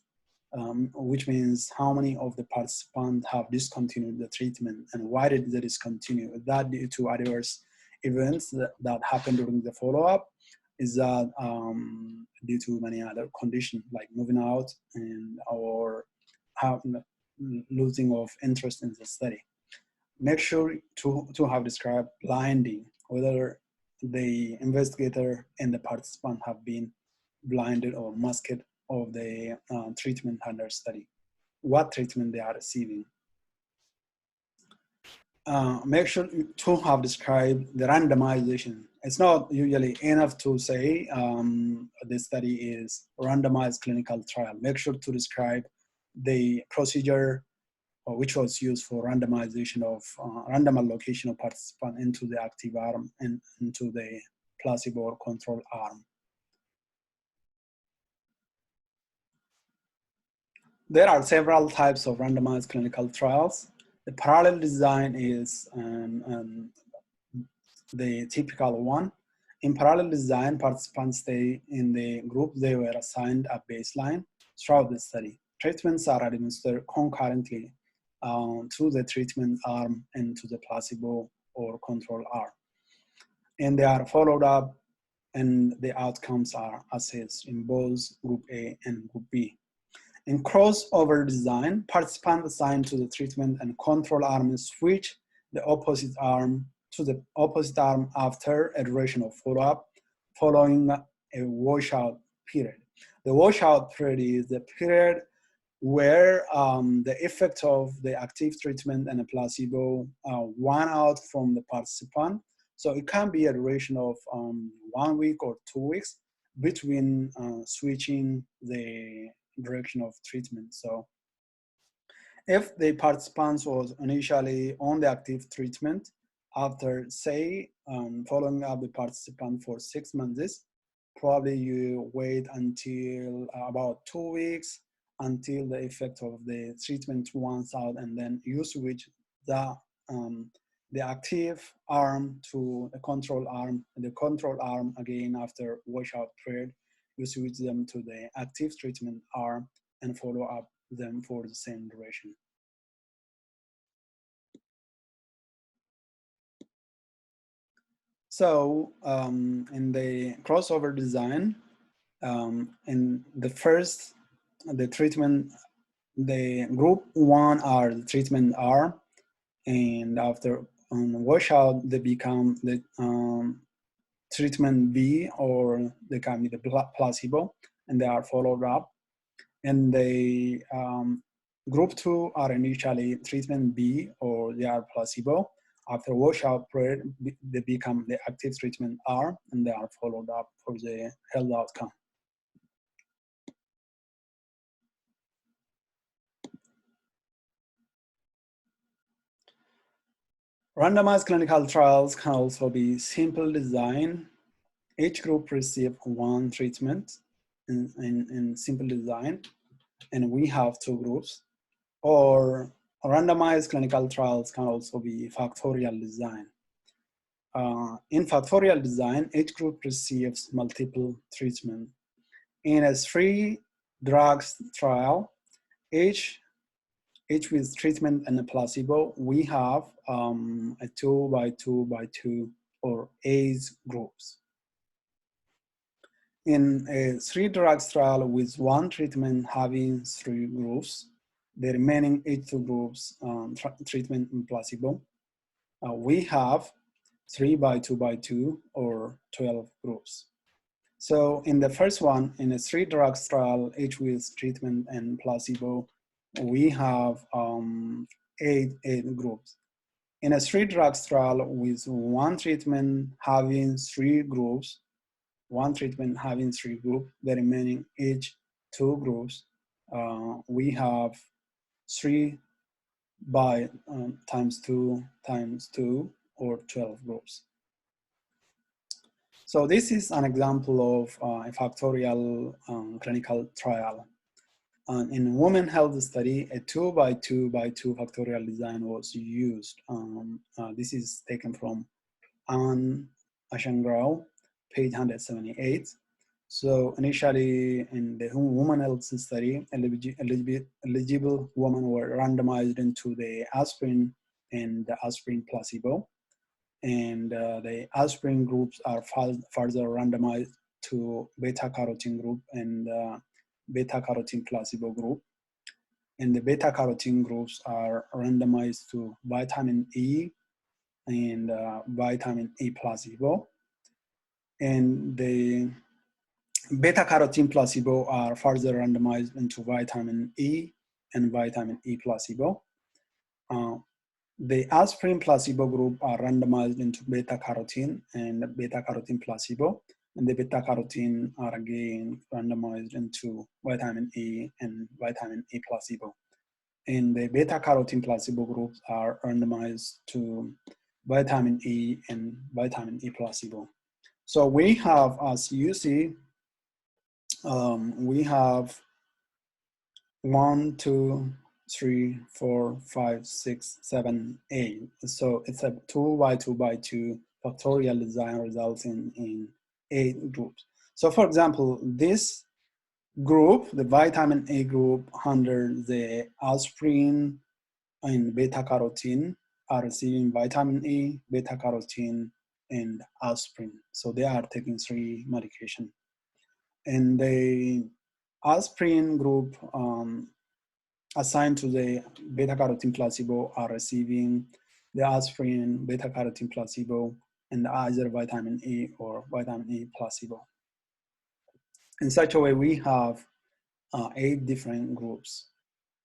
which means how many of the participants have discontinued the treatment and why did they discontinue. Is that due to adverse events that happened during the follow-up? Is that due to many other conditions like moving out or losing of interest in the study? Make sure to have described blinding, whether the investigator and the participant have been blinded or masked of the treatment under study, what treatment they are receiving. Make sure to have described the randomization. It's not usually enough to say this study is randomized clinical trial. Make sure to describe the procedure which was used for randomization of random allocation of participants into the active arm and into the placebo or control arm. There are several types of randomized clinical trials. The parallel design is the typical one. In parallel design, participants stay in the group they were assigned at baseline throughout the study. Treatments are administered concurrently to the treatment arm and to the placebo or control arm. And they are followed up and the outcomes are assessed in both Group A and Group B. In crossover design, participants assigned to the treatment and control arm switch the opposite arm to the opposite arm after a duration of follow-up following a washout period. The washout period is the period where the effect of the active treatment and a placebo won out from the participant. So it can be a duration of 1 week or 2 weeks between switching the direction of treatment. So if the participant was initially on the active treatment, after say following up the participant for 6 months, probably you wait until about 2 weeks until the effect of the treatment runs out, and then you switch the active arm to the control arm, and the control arm again after washout period, you switch them to the active treatment arm and follow up them for the same duration. So in the crossover design, in the first, the treatment, the Group 1 are the treatment arm, and after washout, they become the treatment B, or they can be the placebo, and they are followed up. And the Group 2 are initially treatment B, or they are placebo. After washout period, they become the active treatment arm, and they are followed up for the health outcome. Randomized clinical trials can also be simple design. Each group receives one treatment in simple design, and we have two groups. Or randomized clinical trials can also be factorial design. In factorial design, each group receives multiple treatment. In a 3 drugs trial, each with treatment and a placebo, we have a 2 by 2 by 2 or 8 groups. In a 3 drugs trial with 1 treatment having 3 groups, the remaining 2 groups, treatment and placebo, we have 3 by 2 by 2 or 12 groups. So in the first one, in a 3 drugs trial, each with treatment and placebo, we have 8 groups. In a 3 drugs trial with 1 treatment having 3 groups, 1 treatment having 3 groups, the remaining each 2 groups, we have 3 by times 2 or 12 groups. So this is an example of a factorial clinical trial. In women health study, a 2 by 2 by 2 factorial design was used. This is taken from Ann Ashengrau, page 178. So initially in the women health study, eligible women were randomized into the aspirin and the aspirin placebo. And the aspirin groups are further randomized to beta-carotene group and beta-carotene placebo group. And the beta-carotene groups are randomized to vitamin E and vitamin E placebo. And the beta-carotene placebo are further randomized into vitamin E and vitamin E placebo. The aspirin placebo group are randomized into beta-carotene and beta-carotene placebo, and the beta-carotene are again randomized into vitamin E and vitamin E placebo. And the beta-carotene placebo groups are randomized to vitamin E and vitamin E placebo. So we have, as you see, we have 1, 2, 3, 4, 5, 6, 7, 8. So it's a 2 by 2 by 2 factorial design resulting in 8 groups. So for example, this group, the vitamin A group under the aspirin and beta-carotene are receiving vitamin E, beta-carotene, and aspirin. So they are taking 3 medication. And the aspirin group assigned to the beta-carotene placebo are receiving the aspirin, beta-carotene placebo, and either vitamin E or vitamin E placebo. In such a way, we have 8 different groups.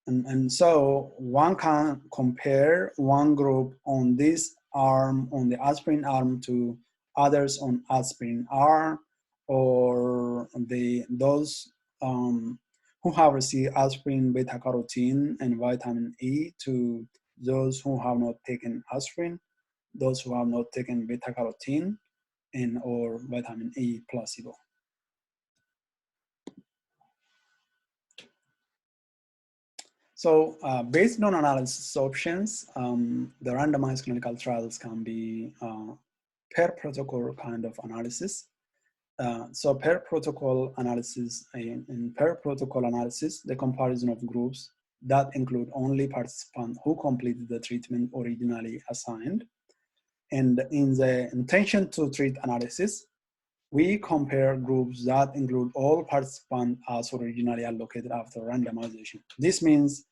And so one can compare one group on this arm, on the aspirin arm, to others on aspirin arm, or those who have received aspirin, beta-carotene, and vitamin E to those who have not taken aspirin, those who have not taken beta-carotene, and or vitamin E placebo. So based on analysis options, the randomized clinical trials can be per protocol kind of analysis. So per protocol analysis, in per protocol analysis, the comparison of groups that include only participants who completed the treatment originally assigned. And in the intention to treat analysis, we compare groups that include all participants as originally allocated after randomization. This means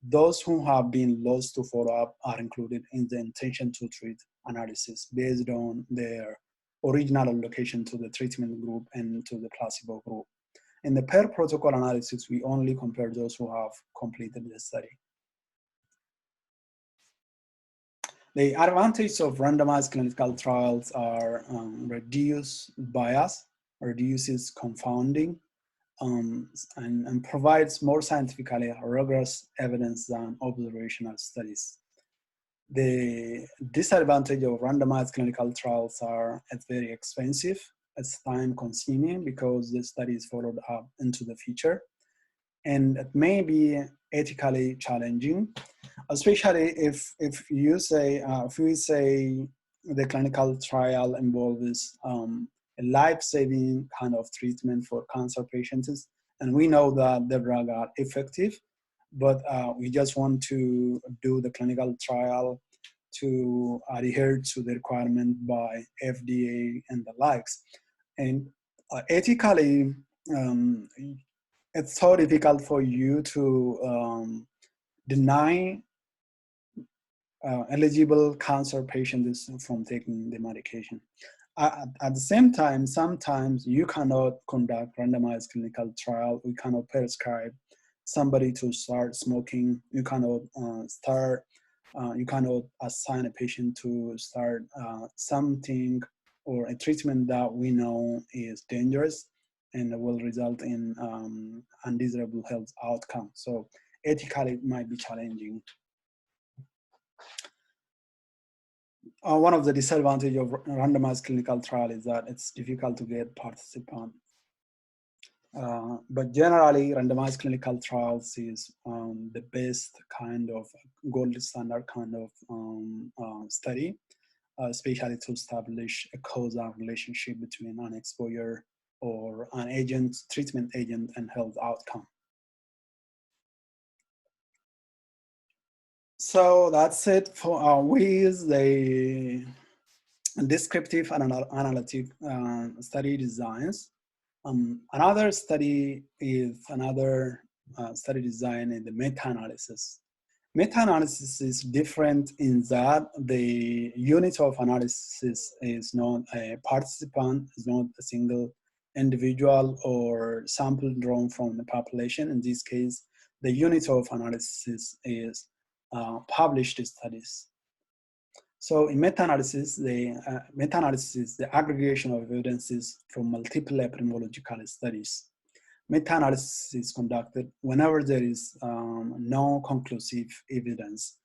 those who have been lost to follow-up are included in the intention to treat analysis based on their original allocation to the treatment group and to the placebo group. In the per protocol analysis, we only compare those who have completed the study. The advantages of randomized clinical trials are reduced bias, reduces confounding, and provides more scientifically rigorous evidence than observational studies. The disadvantage of randomized clinical trials are it's very expensive, it's time consuming because the study is followed up into the future, and it may be ethically challenging, especially if you say if we say the clinical trial involves a life-saving kind of treatment for cancer patients, and we know that the drug are effective, but we just want to do the clinical trial to adhere to the requirement by FDA and the likes. And ethically, it's so difficult for you to deny eligible cancer patients from taking the medication. At the same time, sometimes you cannot conduct randomized clinical trial. We cannot prescribe somebody to start smoking. You cannot you cannot assign a patient to start something or a treatment that we know is dangerous and will result in undesirable health outcome. So ethically it might be challenging. One of the disadvantages of randomized clinical trial is that it's difficult to get participants. But generally, randomized clinical trials is the best kind of gold standard kind of study, especially to establish a causal relationship between an exposure or an agent, treatment agent, and health outcome. So that's it for with the descriptive and analytic study designs. Another study is another study design in the meta-analysis. Meta-analysis is different in that the unit of analysis is not a participant, is not a single individual or sample drawn from the population. In this case, the unit of analysis is published studies. So in meta-analysis, meta-analysis is the aggregation of evidences from multiple epidemiological studies. Meta-analysis is conducted whenever there is no conclusive evidence.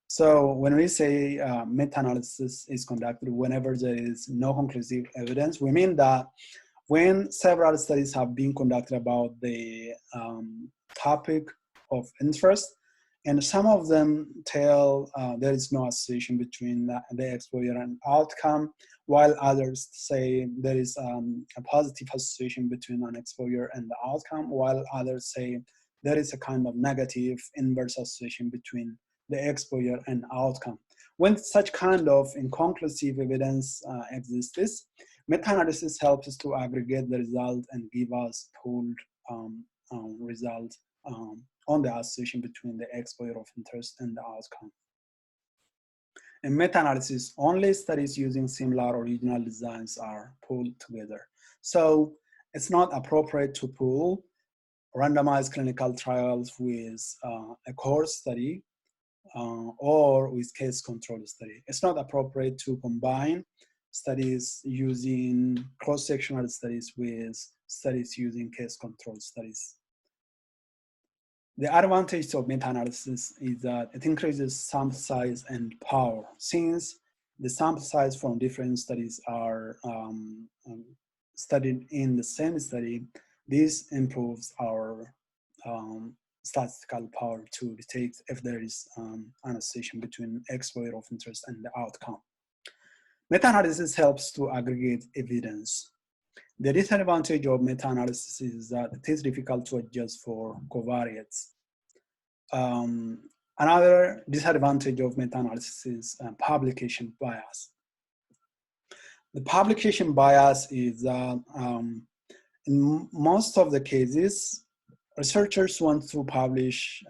So when we say meta-analysis is conducted whenever there is no conclusive evidence, we mean that when several studies have been conducted about the topic of interest, and some of them tell there is no association between the exposure and outcome, while others say there is a positive association between an exposure and the outcome, while others say there is a kind of negative inverse association between the exposure and outcome. When such kind of inconclusive evidence exists, meta-analysis helps us to aggregate the result and give us pooled result on the association between the exposure of interest and the outcome. In meta-analysis, only studies using similar original designs are pulled together. So it's not appropriate to pool randomized clinical trials with a cohort study or with case control study. It's not appropriate to combine studies using cross-sectional studies with studies using case control studies. The advantage of meta-analysis is that it increases sample size and power. Since the sample size from different studies are studied in the same study, this improves our statistical power to detect if there is an association between exposure of interest and the outcome. Meta-analysis helps to aggregate evidence. The disadvantage of meta-analysis is that it is difficult to adjust for covariates. Another disadvantage of meta-analysis is publication bias. The publication bias is that in most of the cases, researchers want to publish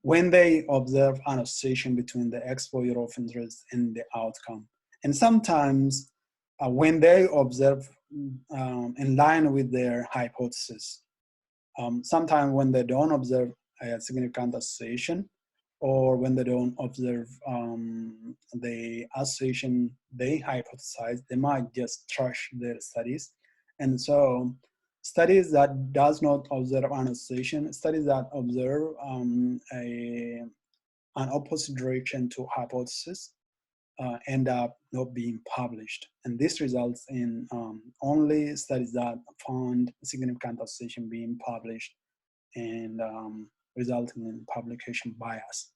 when they observe an association between the exposure of interest and the outcome. And sometimes when they observe in line with their hypothesis. Sometimes when they don't observe a significant association, or when they don't observe the association they hypothesize, they might just trash their studies. And so studies that does not observe an association, studies that observe an opposite direction to hypothesis end up not being published. And this results in only studies that found significant association being published and resulting in publication bias.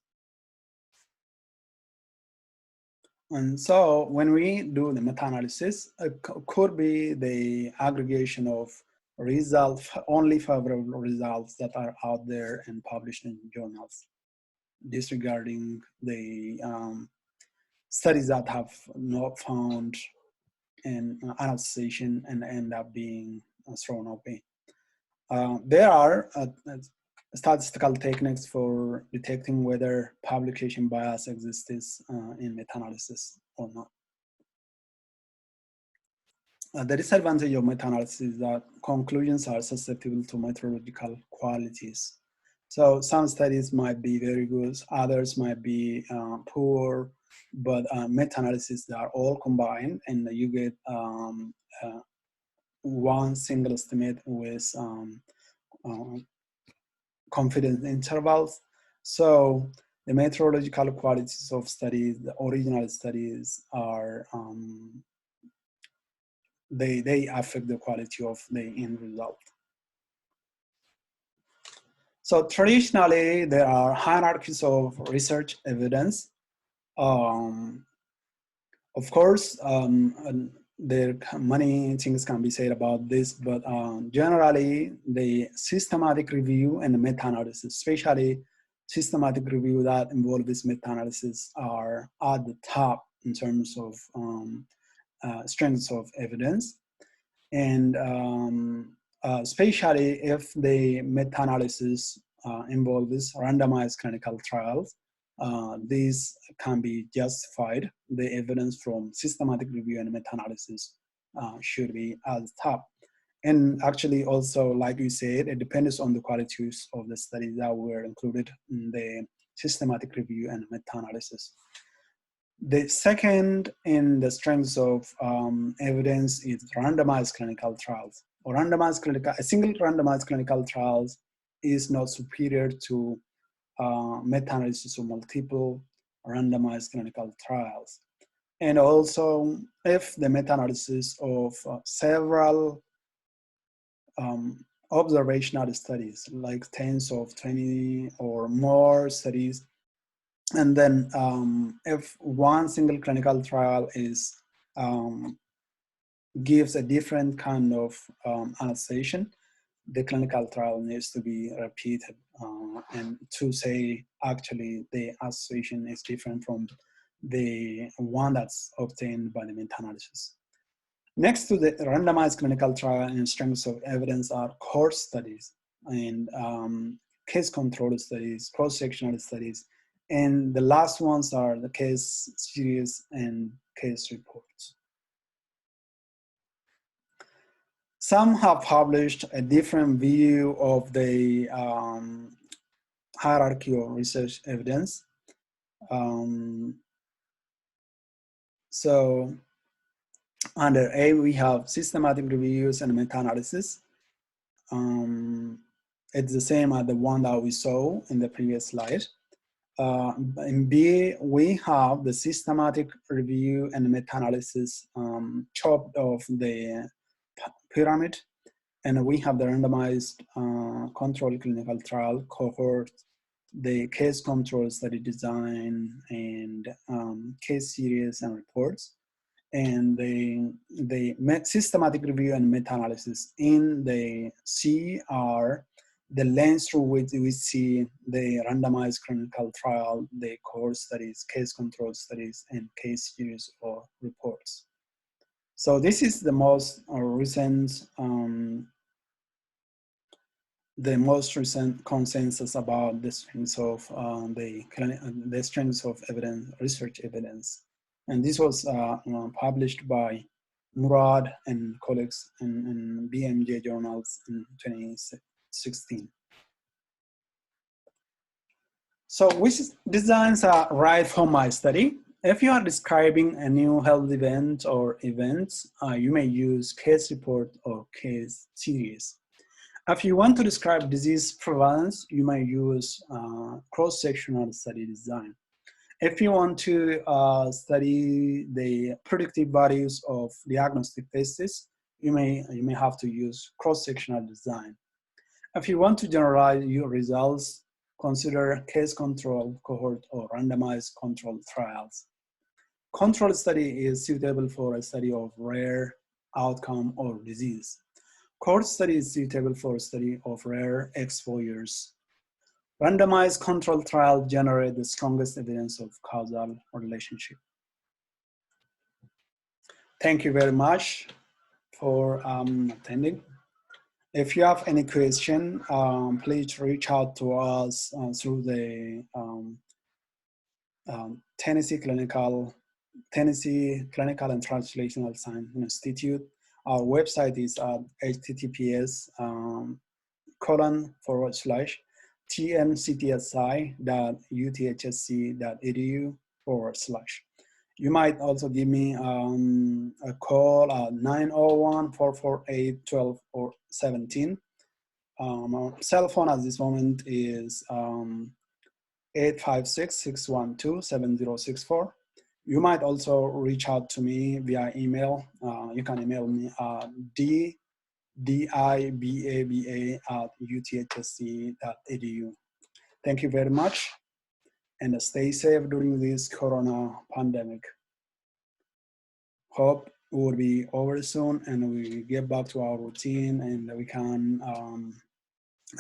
And so when we do the meta-analysis, it could be the aggregation of results, only favorable results that are out there and published in journals, disregarding the studies that have not found an association and end up being thrown away. There are statistical techniques for detecting whether publication bias exists in meta-analysis or not. The disadvantage of meta-analysis is that conclusions are susceptible to methodological qualities. So some studies might be very good, others might be poor, but meta-analysis, they are all combined and you get one single estimate with confidence intervals. So the methodological qualities of studies, the original studies are, they affect the quality of the end result. So traditionally, there are hierarchies of research evidence. Of course, there many things can be said about this, but generally, the systematic review and the meta-analysis, especially systematic review that involve this meta-analysis, are at the top in terms of strengths of evidence. And especially if the meta-analysis involves randomized clinical trials, these can be justified. The evidence from systematic review and meta-analysis should be at the top. And actually also, like you said, it depends on the qualities of the studies that were included in the systematic review and meta-analysis. The second in the strengths of evidence is randomized clinical trials. Or a single randomized clinical trials is not superior to meta-analysis of multiple randomized clinical trials. And also, if the meta-analysis of several observational studies, like tens of 20 or more studies, and then if one single clinical trial is gives a different kind of annexation, the clinical trial needs to be repeated and to say actually the association is different from the one that's obtained by the meta-analysis. Next to the randomized clinical trial and strengths of evidence are core studies and case-controlled studies, cross-sectional studies, and the last ones are the case series and case reports. Some have published a different view of the hierarchy of research evidence. So under A, we have systematic reviews and meta-analysis. It's the same as the one that we saw in the previous slide. In B, we have the systematic review and meta-analysis chopped off the pyramid, and we have the randomized controlled clinical trial cohort, the case control study design, and case series and reports, and the systematic review and meta-analysis in the C are the lens through which we see the randomized clinical trial, the cohort studies, case control studies, and case series or reports. So this is the most recent consensus about the strengths of the strengths of evidence, research evidence, and this was published by Murad and colleagues in BMJ journals in 2016. So which designs are right for my study? If you are describing a new health event or events, you may use case report or case series. If you want to describe disease prevalence, you may use cross-sectional study design. If you want to study the predictive values of diagnostic tests, you may have to use cross-sectional design. If you want to generalize your results, consider case control cohort or randomized controlled trials. Control study is suitable for a study of rare outcome or disease. Cohort study is suitable for study of rare exposures. Randomized control trial generate the strongest evidence of causal relationship. Thank you very much for attending. If you have any question, please reach out to us through the Tennessee Clinical and Translational Science Institute. Our website is at https://tnctsi.uthsc.edu/. You might also give me a call at 901-448-1217. Our cell phone at this moment is 856-612-7064. You might also reach out to me via email. You can email me at dibaba@uthsc.edu. Thank you very much, and stay safe during this corona pandemic. Hope it will be over soon and we get back to our routine and we can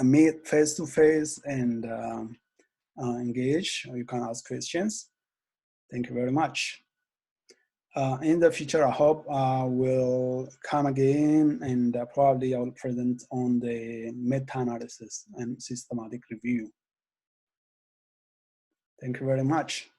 meet face to face and engage. You can ask questions. Thank you very much. In the future, I hope I will come again and probably I will present on the meta-analysis and systematic review. Thank you very much.